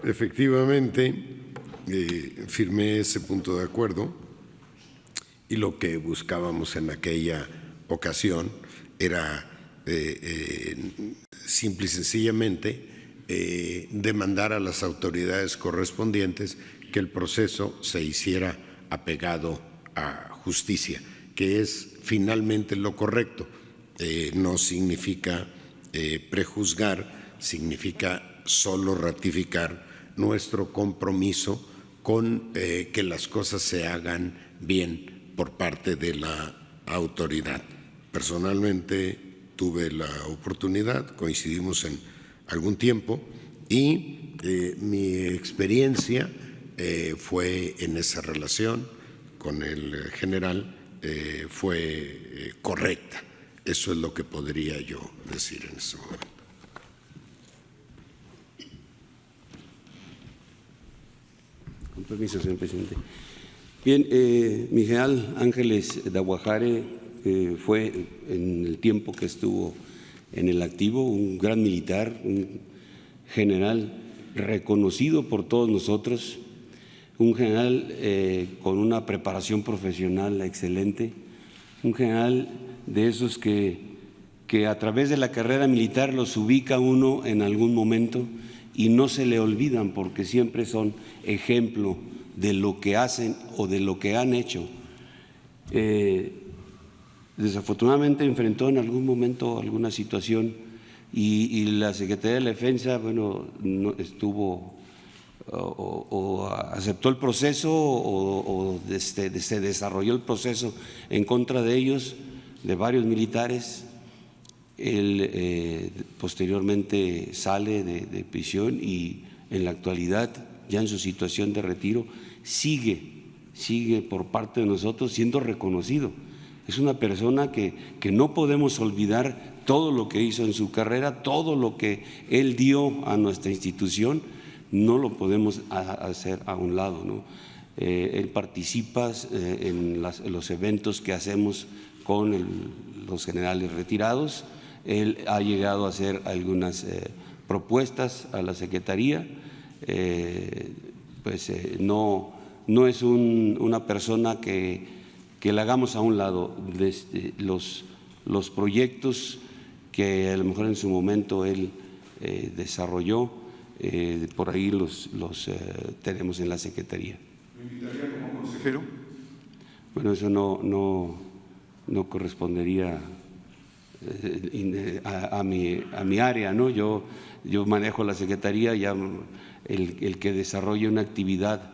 efectivamente firmé ese punto de acuerdo y lo que buscábamos en aquella ocasión era simple y sencillamente demandar a las autoridades correspondientes que el proceso se hiciera apegado a justicia, que es finalmente lo correcto. No significa prejuzgar, significa solo ratificar nuestro compromiso con que las cosas se hagan bien por parte de la autoridad. Personalmente tuve la oportunidad, coincidimos en algún tiempo y mi experiencia fue en esa relación con el general, fue correcta. Eso es lo que podría yo decir en este momento. Con permiso, señor presidente. Bien, mi general Ángeles de Aguajare fue en el tiempo que estuvo en el activo un gran militar, un general reconocido por todos nosotros, un general con una preparación profesional excelente, un general de esos que a través de la carrera militar los ubica uno en algún momento y no se le olvidan porque siempre son ejemplo de lo que hacen o de lo que han hecho. Desafortunadamente enfrentó en algún momento alguna situación y la Secretaría de la Defensa, bueno, no estuvo o aceptó el proceso o se desarrolló el proceso en contra de ellos, de varios militares. Él posteriormente sale de prisión y en la actualidad, ya en su situación de retiro, sigue por parte de nosotros siendo reconocido. Es una persona que no podemos olvidar todo lo que hizo en su carrera, todo lo que él dio a nuestra institución, no lo podemos hacer a un lado, ¿no? Él participa en los eventos que hacemos con los generales retirados. Él ha llegado a hacer algunas propuestas a la Secretaría, no es una persona que le hagamos a un lado. Los proyectos que a lo mejor en su momento él desarrolló, por ahí los tenemos en la Secretaría. ¿Me invitaría como consejero? Bueno, eso no correspondería a mi área, ¿no? Yo manejo la Secretaría, ya el que desarrolle una actividad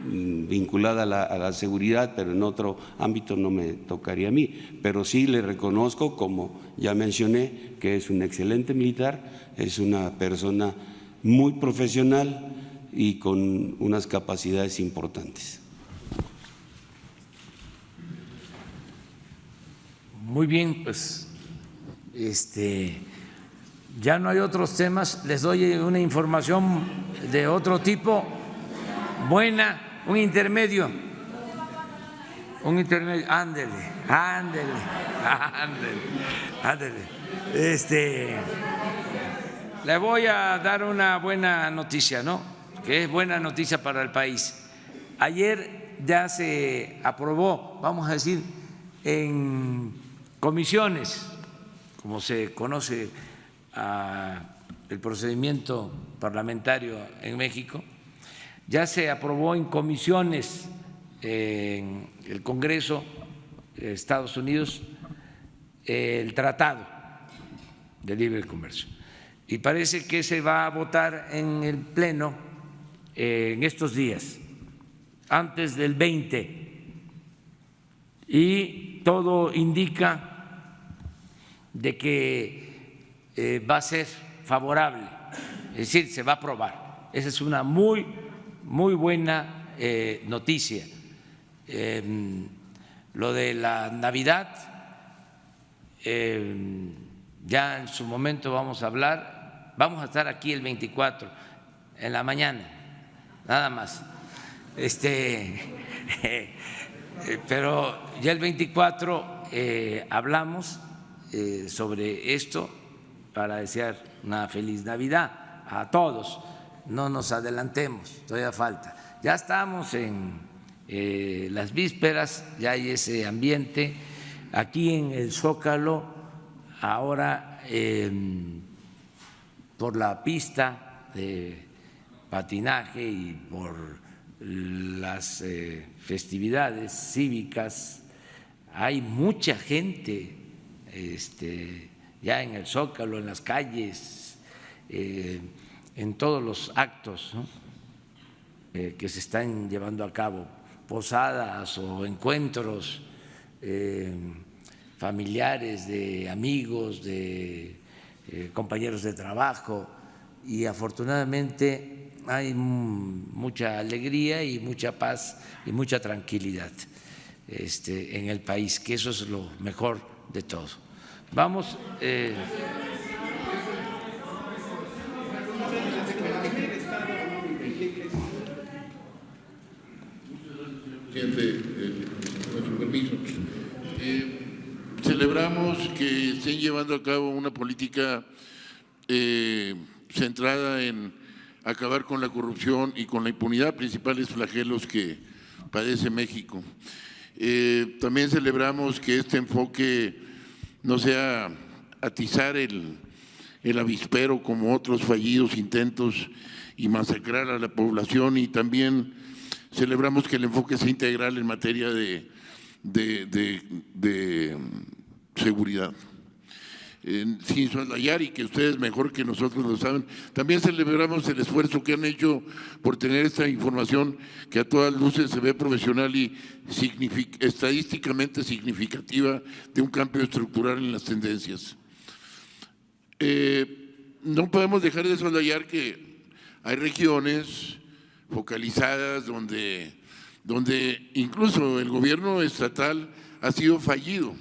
vinculada a la seguridad, pero en otro ámbito no me tocaría a mí. Pero sí le reconozco, como ya mencioné, que es un excelente militar, es una persona muy profesional y con unas capacidades importantes. muy bien, pues ya no hay otros temas. Les doy una información de otro tipo, buena, un intermedio. Ándele. Le voy a dar una buena noticia, ¿no? Que es buena noticia para el país. Ayer ya se aprobó, vamos a decir, en comisiones, como se conoce el procedimiento parlamentario en México, ya se aprobó en comisiones en el Congreso de Estados Unidos el Tratado de Libre Comercio. Y parece que se va a votar en el Pleno en estos días, antes del 20, y todo indica de que va a ser favorable, es decir, se va a aprobar. Esa es una muy buena noticia. Lo de la Navidad, ya en su momento vamos a hablar, vamos a estar aquí el 24 en la mañana, nada más. Pero ya el 24 hablamos sobre esto para desear una feliz Navidad a todos. No nos adelantemos, todavía falta. Ya estamos en las vísperas, ya hay ese ambiente. Aquí en el Zócalo, ahora por la pista de patinaje y por las festividades cívicas, hay mucha gente ya en el Zócalo, en las calles, en todos los actos, ¿no?, que se están llevando a cabo, posadas o encuentros familiares, de amigos, de compañeros de trabajo, y afortunadamente hay mucha alegría y mucha paz y mucha tranquilidad en el país, que eso es lo mejor de todo. Vamos. Con su permiso. Celebramos que estén llevando a cabo una política centrada en acabar con la corrupción y con la impunidad, principales flagelos que padece México. También celebramos que este enfoque no sea atizar el avispero como otros fallidos intentos y masacrar a la población, y también celebramos que el enfoque sea integral en materia de seguridad. Sin soslayar, y que ustedes mejor que nosotros lo saben, también celebramos el esfuerzo que han hecho por tener esta información que a todas luces se ve profesional y estadísticamente significativa de un cambio estructural en las tendencias. No podemos dejar de soslayar que hay regiones focalizadas donde incluso el gobierno estatal ha sido fallido,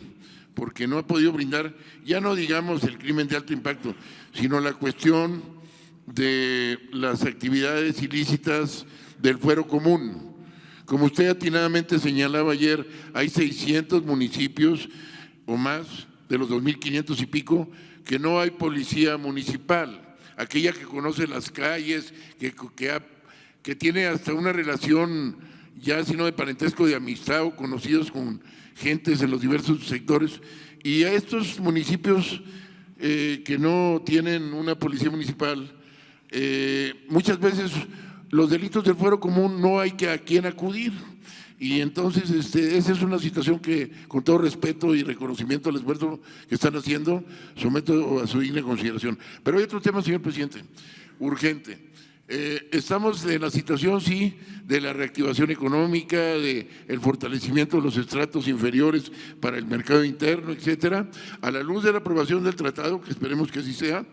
porque no ha podido brindar, ya no digamos el crimen de alto impacto, sino la cuestión de las actividades ilícitas del fuero común. Como usted atinadamente señalaba ayer, hay 600 municipios o más de los 2.500 y pico que no hay policía municipal, aquella que conoce las calles, que tiene hasta una relación ya sino de parentesco, de amistad o conocidos con gentes en los diversos sectores, y a estos municipios que no tienen una policía municipal, muchas veces los delitos del fuero común no hay a quién acudir, y entonces esa es una situación que, con todo respeto y reconocimiento al esfuerzo que están haciendo, someto a su digna consideración. Pero hay otro tema, señor presidente, urgente. Estamos en la situación, sí, de la reactivación económica, del fortalecimiento de los estratos inferiores para el mercado interno, etcétera. A la luz de la aprobación del tratado, que esperemos que así sea,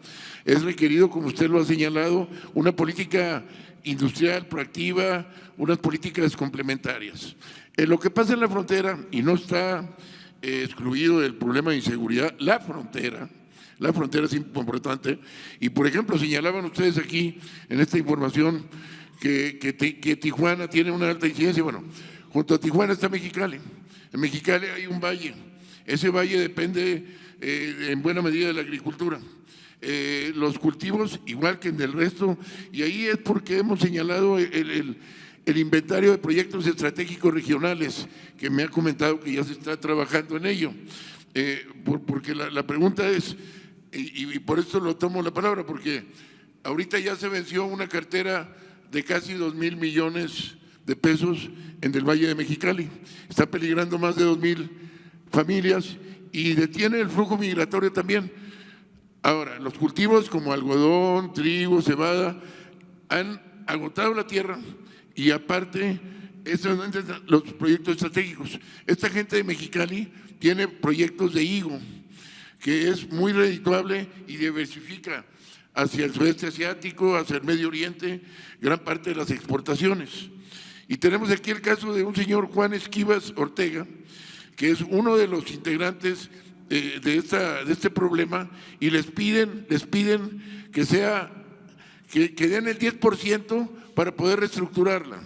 es requerido, como usted lo ha señalado, una política industrial proactiva, unas políticas complementarias. Lo que pasa en la frontera, y no está excluido del problema de inseguridad la frontera es importante, y por ejemplo señalaban ustedes aquí en esta información que Tijuana tiene una alta incidencia. Bueno, junto a Tijuana está Mexicali. En Mexicali hay un valle, ese valle depende en buena medida de la agricultura. Los cultivos igual que en el resto, y ahí es porque hemos señalado el inventario de proyectos estratégicos regionales, que me ha comentado que ya se está trabajando en ello. Porque la pregunta es, y por esto lo tomo la palabra, porque ahorita ya se venció una cartera de casi 2,000 millones de pesos en el Valle de Mexicali. Está peligrando más de 2,000 familias y detiene el flujo migratorio también. Ahora, los cultivos como algodón, trigo, cebada, han agotado la tierra y aparte los proyectos estratégicos. Esta gente de Mexicali tiene proyectos de higo, que es muy redituable y diversifica hacia el sudeste asiático, hacia el Medio Oriente, gran parte de las exportaciones. Y tenemos aquí el caso de un señor Juan Esquivas Ortega, que es uno de los integrantes de este problema, y les piden que den el 10% para poder reestructurarla.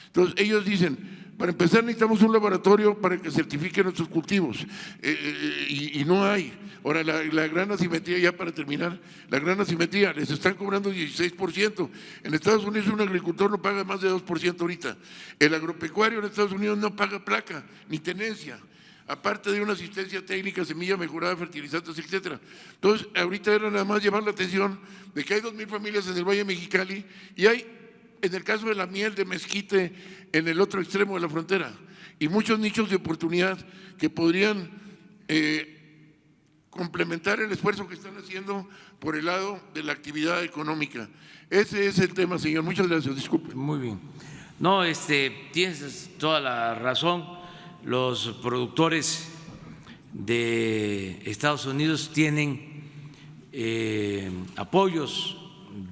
Entonces ellos dicen, para empezar necesitamos un laboratorio para que certifique nuestros cultivos, y no hay. Ahora, la gran asimetría, ya para terminar, la gran asimetría, les están cobrando 16%. En Estados Unidos un agricultor no paga más de 2% ahorita. El agropecuario en Estados Unidos no paga placa ni tenencia, aparte de una asistencia técnica, semilla mejorada, fertilizantes, etcétera. Entonces, ahorita era nada más llevar la atención de que hay 2,000 familias en el Valle de Mexicali y hay, en el caso de la miel de mezquite, en el otro extremo de la frontera, y muchos nichos de oportunidad que podrían complementar el esfuerzo que están haciendo por el lado de la actividad económica. Ese es el tema, señor. Muchas gracias. Disculpe. Muy bien. No, tienes toda la razón. Los productores de Estados Unidos tienen apoyos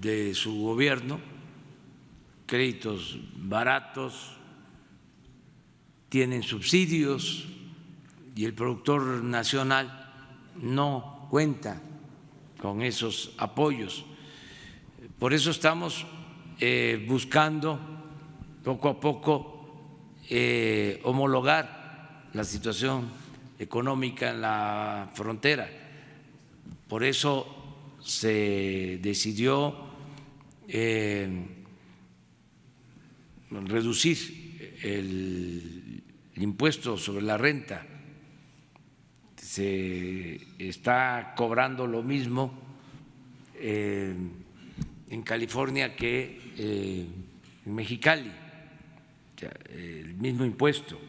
de su gobierno, créditos baratos, tienen subsidios y el productor nacional no cuenta con esos apoyos. Por eso estamos buscando poco a poco homologar la situación económica en la frontera. Por eso se decidió reducir el impuesto sobre la renta. Se está cobrando lo mismo en California que en Mexicali, o sea, el mismo impuesto,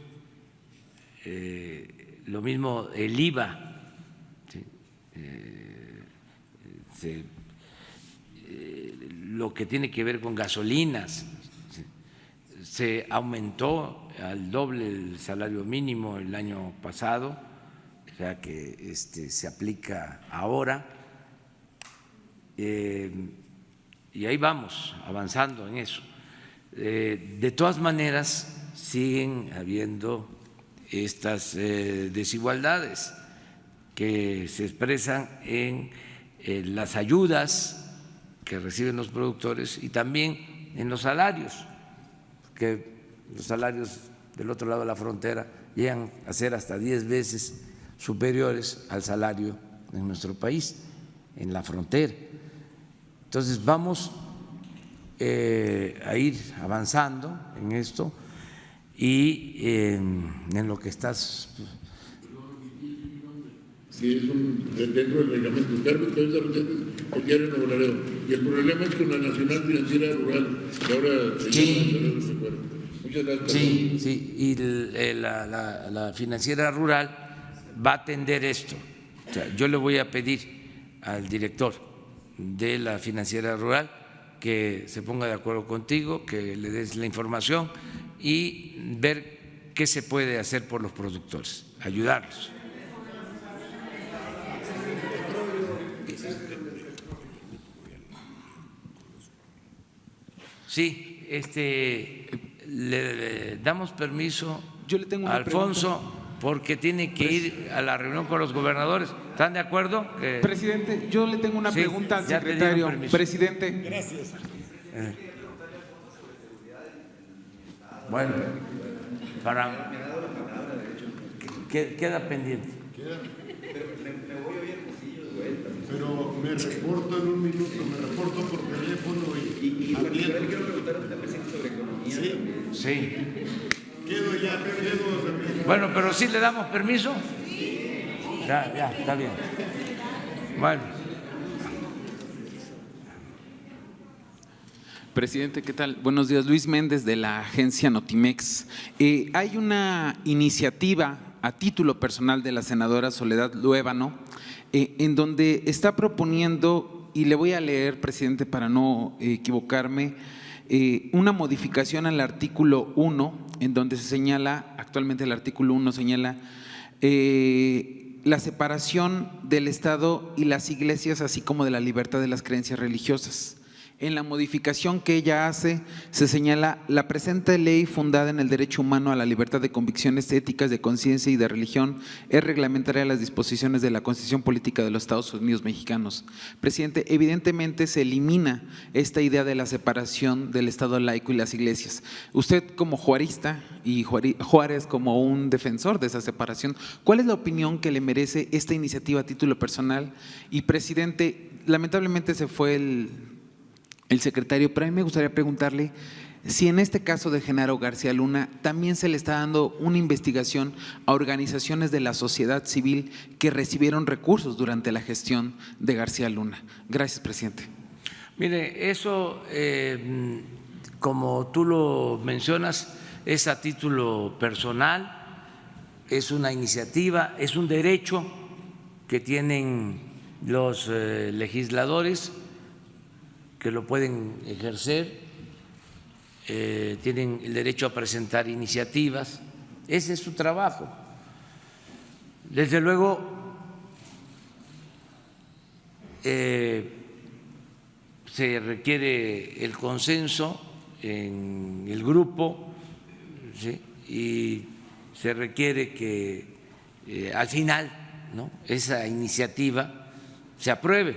lo mismo el IVA, ¿sí? Lo que tiene que ver con gasolinas, se aumentó al doble el salario mínimo el año pasado, o sea que se aplica ahora, y ahí vamos avanzando en eso. De todas maneras siguen habiendo estas desigualdades que se expresan en las ayudas que reciben los productores y también en los salarios, que los salarios del otro lado de la frontera llegan a ser hasta 10 veces superiores al salario en nuestro país, en la frontera. Entonces vamos a ir avanzando en esto y en lo que estás. Sí, es dentro del reglamento. Carmen Cabeza Rosete, el diario Nuevo Laredo. Y el problema es con la Nacional Financiera Rural, que ahora se llama. Muchas gracias. Sí, sí, y la Financiera Rural va a atender esto. O sea, yo le voy a pedir al director de la Financiera Rural que se ponga de acuerdo contigo, que le des la información y ver qué se puede hacer por los productores, ayudarlos. Sí, le damos permiso Yo le tengo una a Alfonso porque tiene que ir a la reunión con los gobernadores. ¿Están de acuerdo? Presidente, yo le tengo una pregunta al secretario. Presidente. Gracias. Bueno, queda pendiente. Pero me reporto en un minuto, me reporto por teléfono y también quiero preguntar sobre economía. Sí. Quedo. Bueno, pero sí le damos permiso. Ya, está bien. Bueno. Presidente, ¿qué tal? Buenos días, Luis Méndez de la agencia Notimex. Hay una iniciativa a título personal de la senadora Soledad Luébano en donde está proponiendo, y le voy a leer, presidente, para no equivocarme, una modificación al artículo 1, en donde se señala, actualmente el artículo 1 señala la separación del Estado y las iglesias, así como de la libertad de las creencias religiosas. En la modificación que ella hace se señala la presente ley fundada en el derecho humano a la libertad de convicciones éticas, de conciencia y de religión es reglamentaria a las disposiciones de la Constitución Política de los Estados Unidos Mexicanos. Presidente, evidentemente se elimina esta idea de la separación del Estado laico y las iglesias. Usted como juarista y Juárez como un defensor de esa separación, ¿cuál es la opinión que le merece esta iniciativa a título personal? Y presidente, lamentablemente se fue el secretario, pero a mí me gustaría preguntarle si en este caso de Genaro García Luna también se le está dando una investigación a organizaciones de la sociedad civil que recibieron recursos durante la gestión de García Luna. Gracias, presidente. Mire, eso, como tú lo mencionas, es a título personal, es una iniciativa, es un derecho que tienen los legisladores que lo pueden ejercer, tienen el derecho a presentar iniciativas, ese es su trabajo. Desde luego, se requiere el consenso en el grupo, ¿sí? Y se requiere que al final, ¿no?, esa iniciativa se apruebe.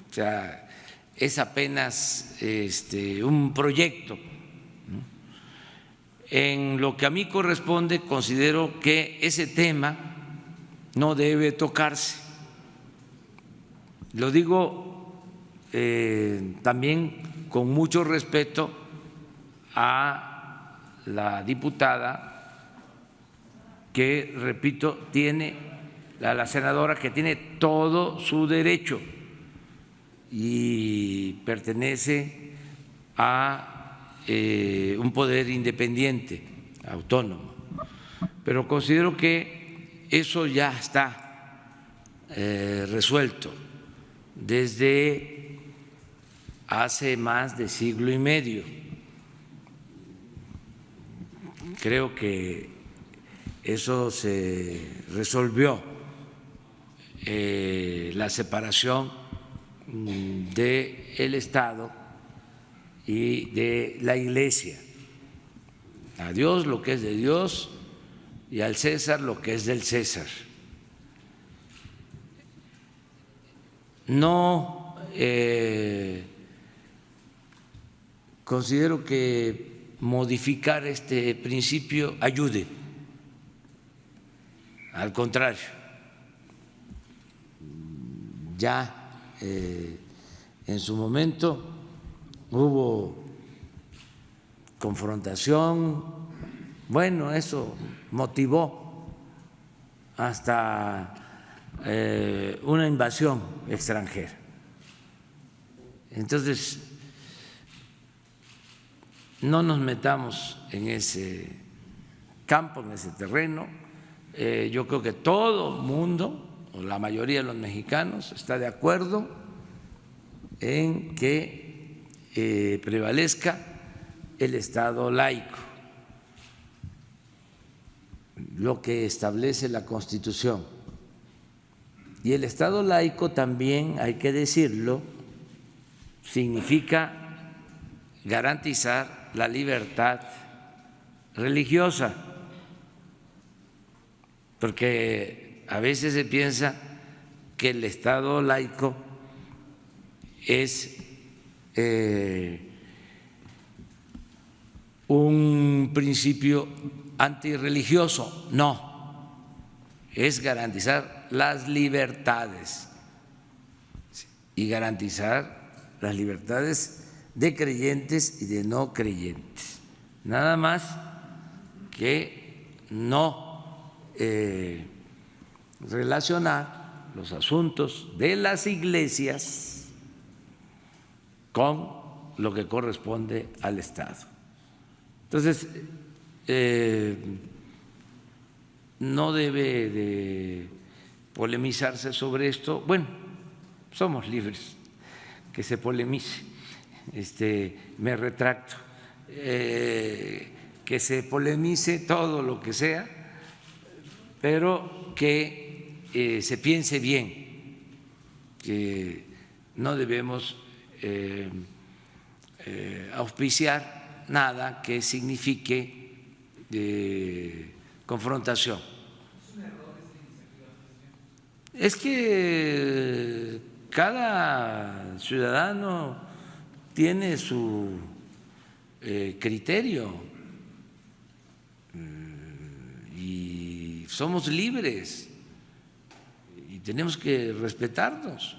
O sea, es apenas un proyecto. En lo que a mí corresponde, considero que ese tema no debe tocarse. Lo digo también con mucho respeto a la diputada que, repito, a la senadora que tiene todo su derecho y pertenece a un poder independiente, autónomo. Pero considero que eso ya está resuelto desde hace más de siglo y medio. Creo que eso se resolvió, la separación del Estado y de la Iglesia. A Dios lo que es de Dios y al César lo que es del César. No considero que modificar este principio ayude, al contrario, ya en su momento hubo confrontación, bueno, eso motivó hasta una invasión extranjera. Entonces, no nos metamos en ese campo, en ese terreno. Yo creo que todo mundo, o la mayoría de los mexicanos, está de acuerdo en que prevalezca el Estado laico, lo que establece la Constitución. Y el Estado laico también, hay que decirlo, significa garantizar la libertad religiosa. porque a veces se piensa que el Estado laico es un principio antirreligioso. No, es garantizar las libertades y garantizar las libertades de creyentes y de no creyentes. Nada más que no relacionar los asuntos de las iglesias con lo que corresponde al Estado. Entonces, no debe de polemizarse sobre esto. Bueno, somos libres que se polemice, me retracto, que se polemice todo lo que sea, pero que se piense bien, que no debemos auspiciar nada que signifique confrontación. Es que cada ciudadano tiene su criterio y somos libres y tenemos que respetarnos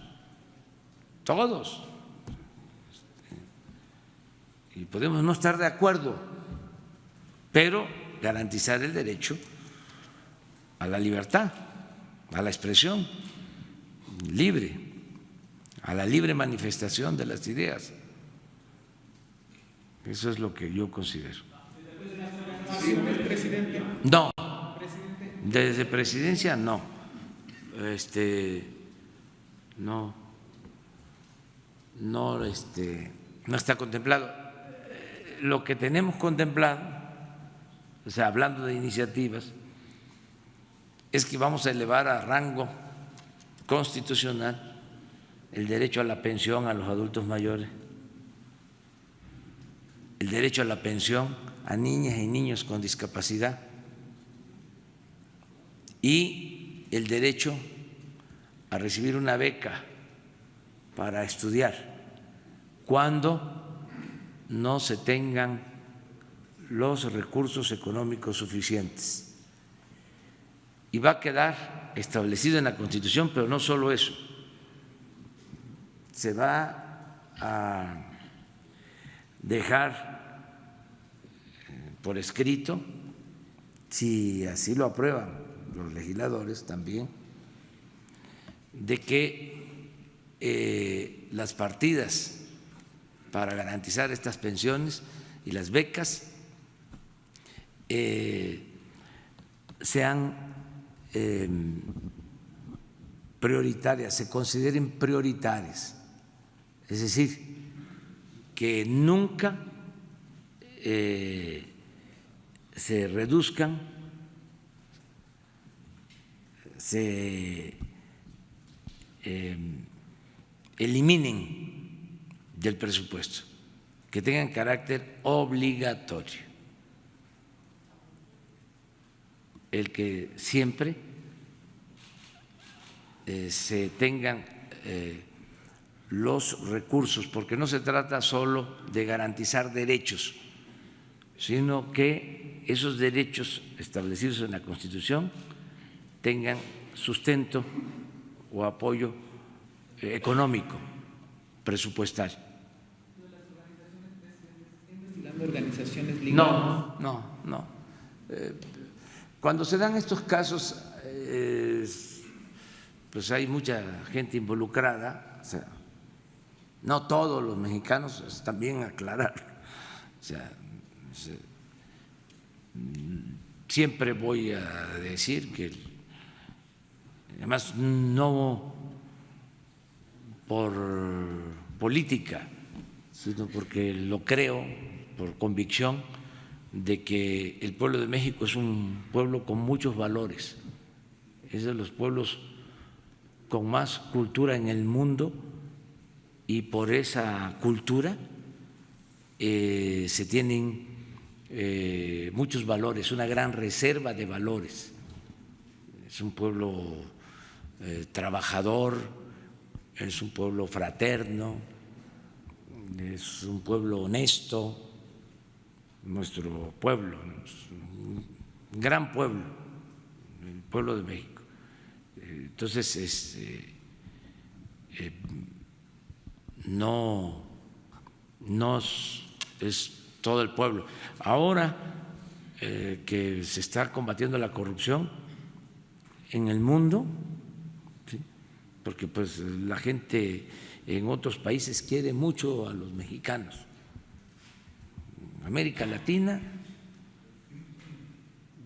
todos. Y podemos no estar de acuerdo, pero garantizar el derecho a la libertad, a la expresión libre, a la libre manifestación de las ideas. Eso es lo que yo considero. No, desde presidencia no, no está contemplado. Lo que tenemos contemplado, o sea, hablando de iniciativas, es que vamos a elevar a rango constitucional el derecho a la pensión a los adultos mayores, el derecho a la pensión a niñas y niños con discapacidad y el derecho a recibir una beca para estudiar cuando no se tengan los recursos económicos suficientes. Y va a quedar establecido en la Constitución, pero no solo eso, se va a dejar por escrito, si así lo aprueban los legisladores también, de que las partidas para garantizar estas pensiones y las becas sean prioritarias, se consideren prioritarias, es decir, que nunca se reduzcan, se eliminen del presupuesto, que tengan carácter obligatorio, el que siempre se tengan los recursos, porque no se trata solo de garantizar derechos, sino que esos derechos establecidos en la Constitución tengan sustento o apoyo económico, presupuestal. Organizaciones ligadas. No. Cuando se dan estos casos, pues hay mucha gente involucrada, o sea, no todos los mexicanos, es también aclarar, o sea, siempre voy a decir que, además, no por política, sino porque lo creo, por convicción de que el pueblo de México es un pueblo con muchos valores, es de los pueblos con más cultura en el mundo y por esa cultura se tienen muchos valores, una gran reserva de valores es un pueblo trabajador, es un pueblo fraterno, es un pueblo honesto, nuestro pueblo, un gran pueblo, el pueblo de México. Entonces, no es todo el pueblo. Ahora que se está combatiendo la corrupción en el mundo, ¿sí? Porque pues la gente en otros países quiere mucho a los mexicanos. América Latina,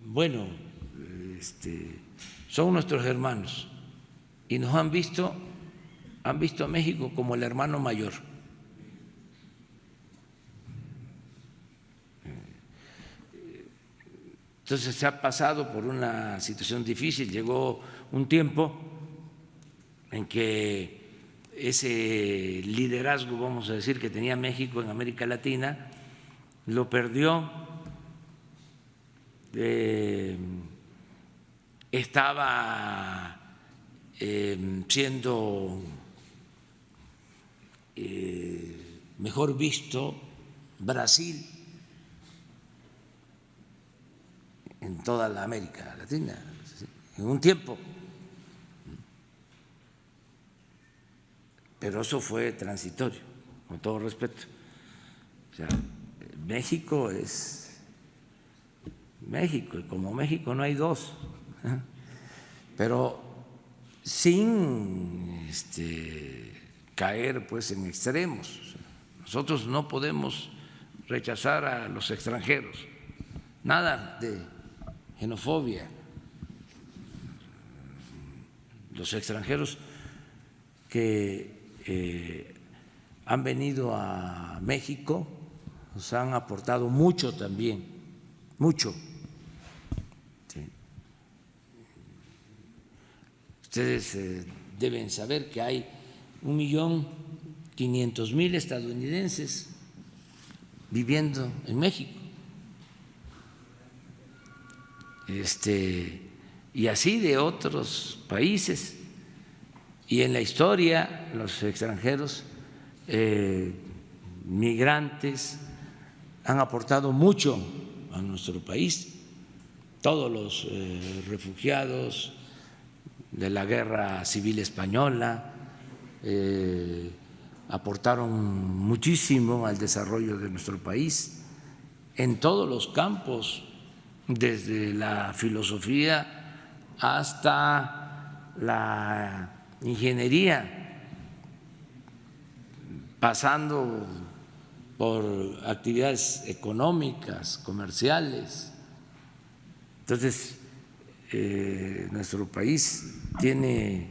bueno, son nuestros hermanos y nos han visto a México como el hermano mayor. Entonces se ha pasado por una situación difícil, llegó un tiempo en que ese liderazgo, vamos a decir, que tenía México en América Latina, lo perdió, estaba siendo mejor visto Brasil en toda la América Latina, en un tiempo. Pero eso fue transitorio, con todo respeto. O sea, México es México y como México no hay dos, pero sin caer pues en extremos. Nosotros no podemos rechazar a los extranjeros, nada de xenofobia. Los extranjeros que han venido a México nos han aportado mucho también, mucho. Sí. Ustedes deben saber que hay 1.500.000 estadounidenses viviendo en México. Y así de otros países. Y en la historia, los extranjeros migrantes han aportado mucho a nuestro país. Todos los refugiados de la Guerra Civil Española aportaron muchísimo al desarrollo de nuestro país en todos los campos, desde la filosofía hasta la ingeniería, pasando por actividades económicas, comerciales. Entonces, nuestro país tiene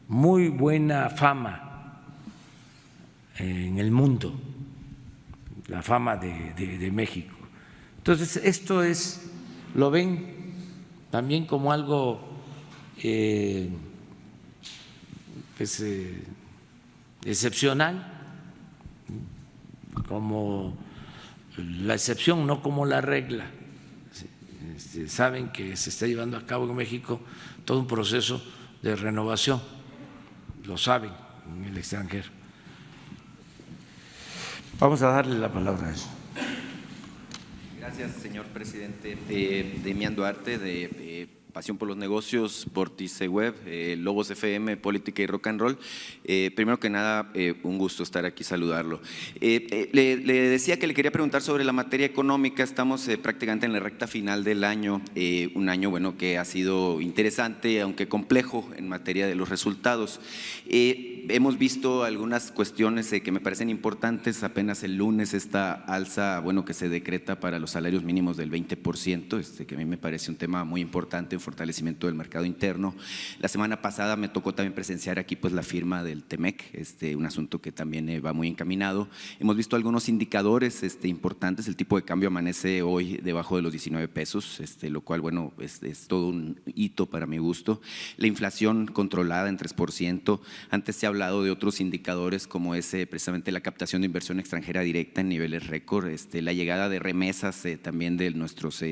muy buena fama en el mundo, la fama de México. Entonces, esto lo ven también como algo excepcional, como la excepción, no como la regla. Saben que se está llevando a cabo en México todo un proceso de renovación, lo saben en el extranjero. Vamos a darle la palabra a eso. Gracias, señor presidente. Demián Duarte, de Pasión por los Negocios, Vórtice Web, Lobos FM, Política y Rock and Roll. Primero que nada, un gusto estar aquí, saludarlo. Le decía que le quería preguntar sobre la materia económica. Estamos prácticamente en la recta final del año, un año bueno que ha sido interesante, aunque complejo en materia de los resultados. Hemos visto algunas cuestiones que me parecen importantes. Apenas el lunes esta alza, bueno, que se decreta para los salarios mínimos del 20%, que a mí me parece un tema muy importante, un fortalecimiento del mercado interno. La semana pasada me tocó también presenciar aquí pues la firma del TEMEC, un asunto que también va muy encaminado. Hemos visto algunos indicadores importantes. El tipo de cambio amanece hoy debajo de los 19 pesos, lo cual bueno es todo un hito para mi gusto. La inflación controlada en 3%. Antes se hablaba hablado de otros indicadores como es precisamente la captación de inversión extranjera directa en niveles récord, la llegada de remesas también de nuestros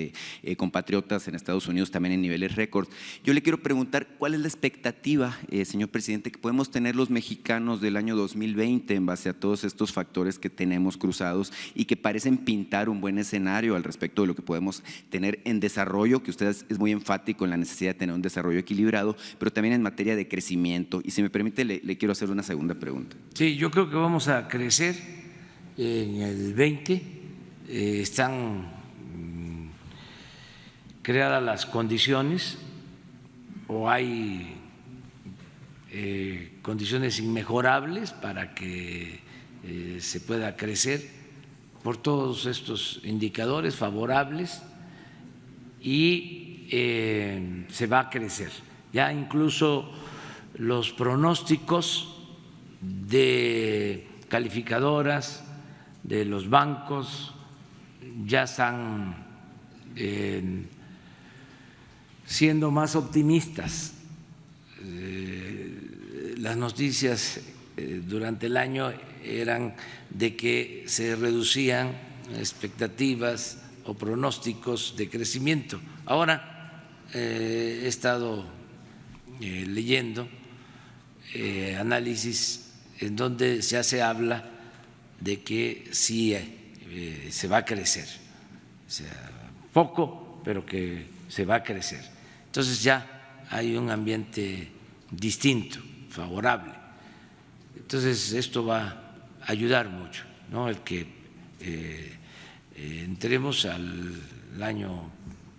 compatriotas en Estados Unidos también en niveles récord. Yo le quiero preguntar cuál es la expectativa, señor presidente, que podemos tener los mexicanos del año 2020 en base a todos estos factores que tenemos cruzados y que parecen pintar un buen escenario al respecto de lo que podemos tener en desarrollo, que usted es muy enfático en la necesidad de tener un desarrollo equilibrado, pero también en materia de crecimiento. Y si me permite, le quiero hacer una segunda pregunta. Sí, yo creo que vamos a crecer en el 20. Están creadas las condiciones o hay condiciones inmejorables para que se pueda crecer por todos estos indicadores favorables y se va a crecer. Ya incluso los pronósticos de calificadoras de los bancos ya están siendo más optimistas. Las noticias durante el año eran de que se reducían expectativas o pronósticos de crecimiento. Ahora he estado leyendo análisis en donde ya se habla de que sí se va a crecer, o sea, poco, pero que se va a crecer. Entonces ya hay un ambiente distinto, favorable. Entonces esto va a ayudar mucho, ¿no? El que entremos al año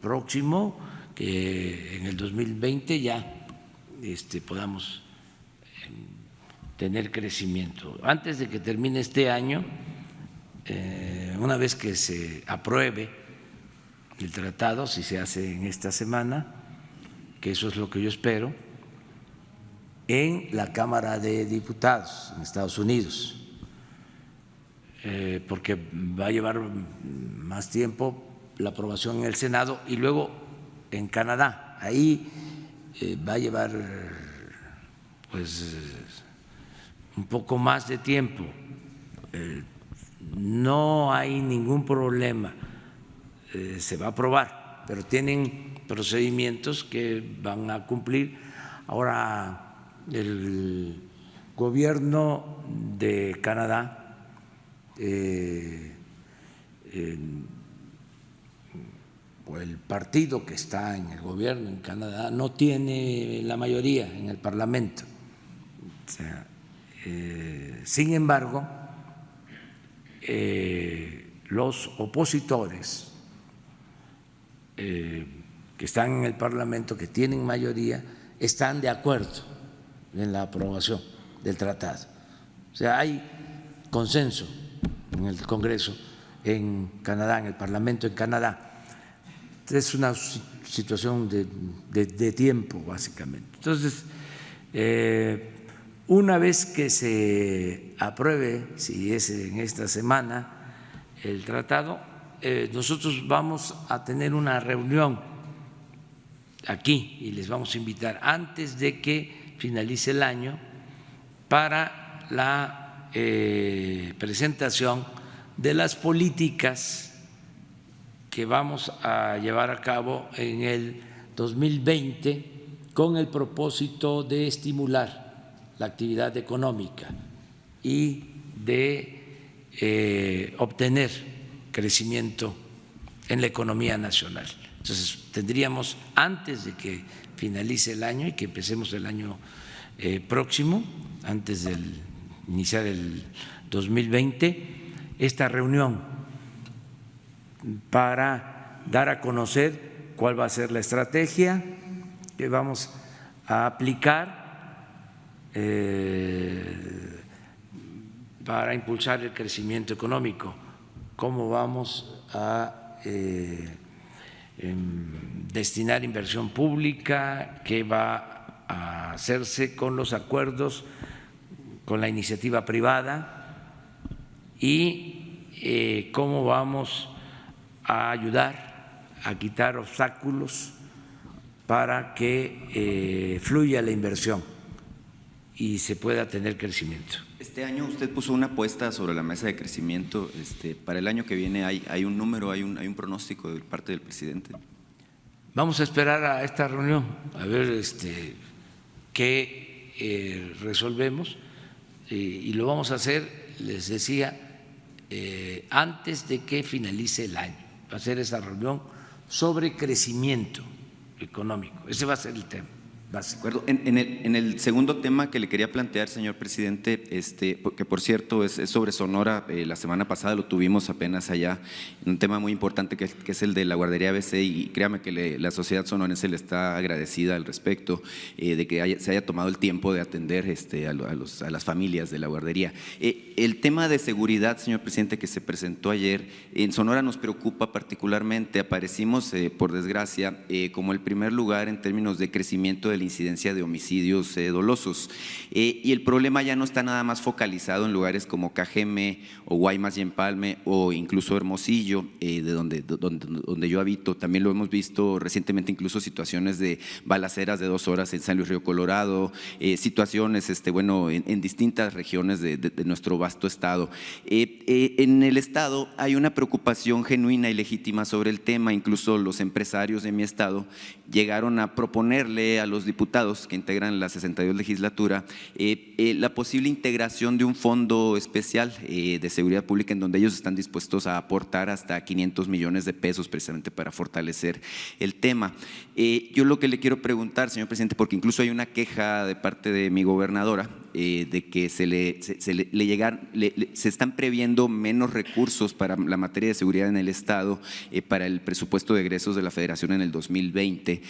próximo, que en el 2020 ya podamos tener crecimiento. Antes de que termine este año, una vez que se apruebe el tratado, si se hace en esta semana, que eso es lo que yo espero, en la Cámara de Diputados en Estados Unidos, porque va a llevar más tiempo la aprobación en el Senado y luego en Canadá. Ahí va a llevar pues un poco más de tiempo. No hay ningún problema, se va a aprobar, pero tienen procedimientos que van a cumplir. Ahora el gobierno de Canadá o el partido que está en el gobierno en Canadá no tiene la mayoría en el Parlamento. O sea, sin embargo, los opositores que están en el Parlamento, que tienen mayoría, están de acuerdo en la aprobación del tratado. O sea, hay consenso en el Congreso en Canadá, en el Parlamento en Canadá. Es una situación de tiempo, básicamente. Entonces, una vez que se apruebe, si es en esta semana, el tratado, nosotros vamos a tener una reunión aquí y les vamos a invitar antes de que finalice el año para la presentación de las políticas que vamos a llevar a cabo en el 2020 con el propósito de estimular la actividad económica y de obtener crecimiento en la economía nacional. Entonces, tendríamos, antes de que finalice el año y que empecemos el año próximo, antes de iniciar el 2020, esta reunión para dar a conocer cuál va a ser la estrategia que vamos a aplicar para impulsar el crecimiento económico, cómo vamos a destinar inversión pública, qué va a hacerse con los acuerdos con la iniciativa privada y cómo vamos a ayudar a quitar obstáculos para que fluya la inversión y se pueda tener crecimiento. Este año usted puso una apuesta sobre la mesa de crecimiento. Para el año que viene hay un número, hay un pronóstico de parte del presidente. Vamos a esperar a esta reunión a ver qué resolvemos y lo vamos a hacer, les decía, antes de que finalice el año. Va a ser esa reunión sobre crecimiento económico. Ese va a ser el tema. De acuerdo. En el segundo tema que le quería plantear, señor presidente, que por cierto es sobre Sonora, la semana pasada lo tuvimos apenas allá, un tema muy importante que es el de la guardería ABC, y créame que la sociedad sonorense le está agradecida al respecto de que se haya tomado el tiempo de atender a las familias de la guardería. El tema de seguridad, señor presidente, que se presentó ayer, en Sonora nos preocupa particularmente. Aparecimos, por desgracia, como el primer lugar en términos de crecimiento de la incidencia de homicidios dolosos. Y el problema ya no está nada más focalizado en lugares como Cajeme o Guaymas y Empalme o incluso Hermosillo, de donde yo habito. También lo hemos visto recientemente, incluso situaciones de balaceras de 2 horas en San Luis Río Colorado, situaciones en distintas regiones de nuestro vasto estado. En el estado hay una preocupación genuina y legítima sobre el tema. Incluso los empresarios de mi estado llegaron a proponerle a los diputados que integran la 62 legislatura la posible integración de un fondo especial de seguridad pública en donde ellos están dispuestos a aportar hasta 500 millones de pesos precisamente para fortalecer el tema. Yo lo que le quiero preguntar, señor presidente, porque incluso hay una queja de parte de mi gobernadora de que se están previendo menos recursos para la materia de seguridad en el estado para el presupuesto de egresos de la Federación en el 2020.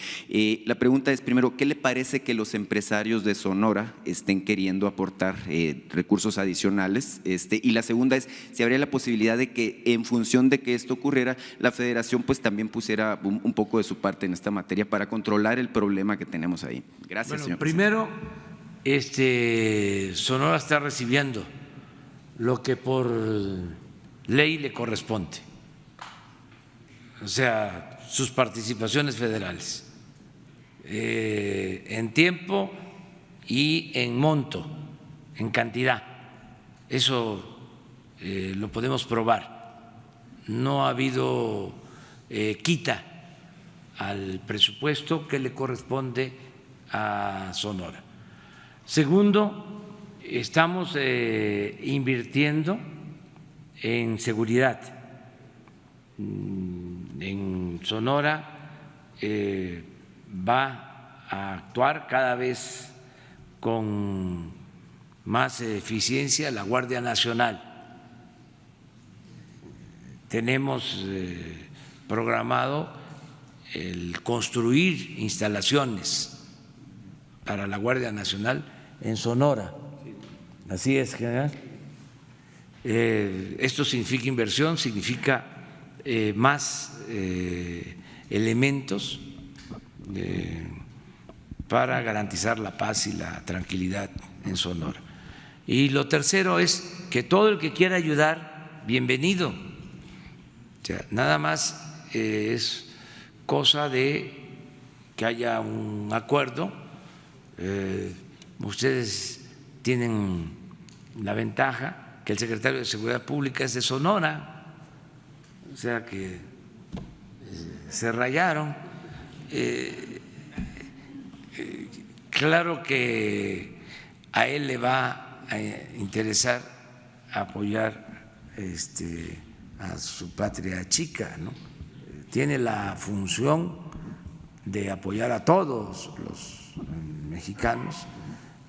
La pregunta es, primero, ¿qué le parece que los empresarios de Sonora estén queriendo aportar recursos adicionales? Y la segunda es, si habría la posibilidad de que en función de que esto ocurriera, la Federación pues también pusiera un poco de su parte en esta materia para controlar el problema que tenemos ahí. Gracias, señor presidente. Primero, Sonora está recibiendo lo que por ley le corresponde, o sea, sus participaciones federales, en tiempo y en monto, en cantidad. Eso lo podemos probar. No ha habido quita al presupuesto que le corresponde a Sonora. Segundo, estamos invirtiendo en seguridad. En Sonora va a actuar cada vez con más eficiencia la Guardia Nacional. Tenemos programado el construir instalaciones para la Guardia Nacional en Sonora. Así es, general. Esto significa inversión, significa más elementos para garantizar la paz y la tranquilidad en Sonora. Y lo tercero es que todo el que quiera ayudar, bienvenido. O sea, nada más es cosa de que haya un acuerdo. Ustedes tienen la ventaja que el secretario de Seguridad Pública es de Sonora, o sea que se rayaron. Claro que a él le va a interesar apoyar a su patria chica, ¿no? Tiene la función de apoyar a todos los mexicanos,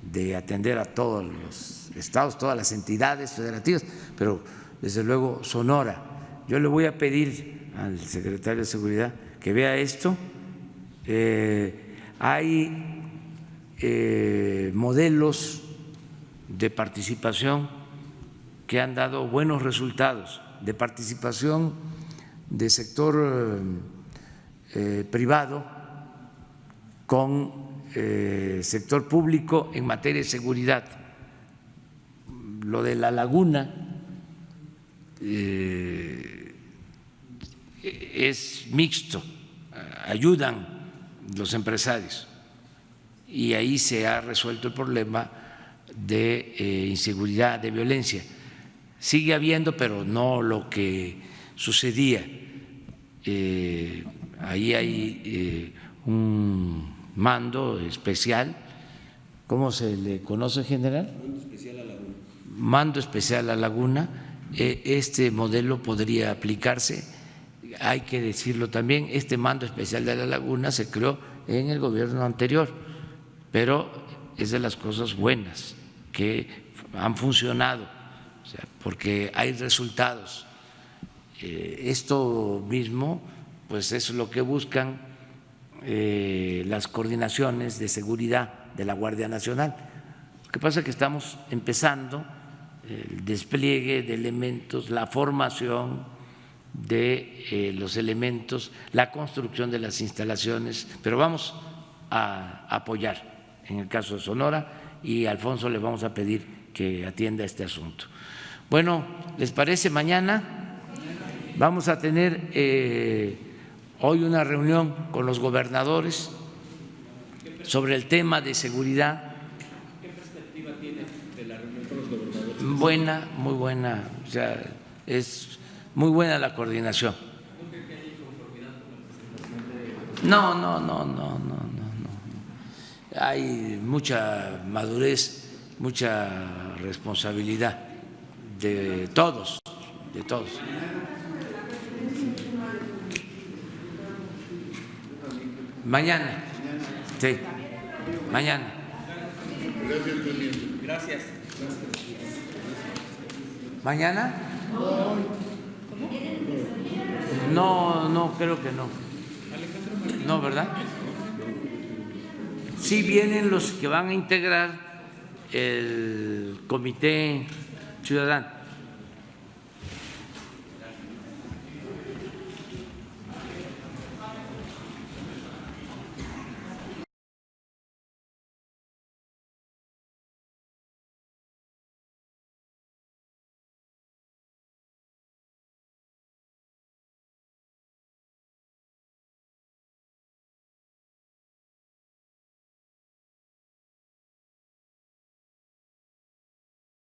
de atender a todos los estados, todas las entidades federativas, pero desde luego Sonora. Yo le voy a pedir al secretario de Seguridad que vea esto. Hay modelos de participación que han dado buenos resultados, de participación de sector privado con sector público en materia de seguridad. Lo de la laguna es mixto, ayudan los empresarios y ahí se ha resuelto el problema de inseguridad, de violencia. Sigue habiendo, pero no lo que sucedía. Ahí hay un mando especial, ¿cómo se le conoce, general? Mando especial a Laguna. Mando especial a Laguna. Este modelo podría aplicarse. Hay que decirlo también, este mando especial de la Laguna se creó en el gobierno anterior, pero es de las cosas buenas que han funcionado, o sea, porque hay resultados. Esto mismo, pues es lo que buscan las coordinaciones de seguridad de la Guardia Nacional. Lo que pasa es que estamos empezando el despliegue de elementos, la formación de los elementos, la construcción de las instalaciones, pero vamos a apoyar en el caso de Sonora, y a Alfonso le vamos a pedir que atienda este asunto. Bueno, ¿les parece? Mañana vamos a tener hoy una reunión con los gobernadores sobre el tema de seguridad. ¿Qué perspectiva tiene de la reunión con los gobernadores? Buena, muy buena, o sea, es muy buena la coordinación. ¿No cree que hay conformidad con la presentación de... No. Hay mucha madurez, mucha responsabilidad de todos, de todos. Mañana, sí, mañana. Gracias. ¿Mañana? No, creo que no. No, ¿verdad? Sí vienen los que van a integrar el Comité Ciudadano.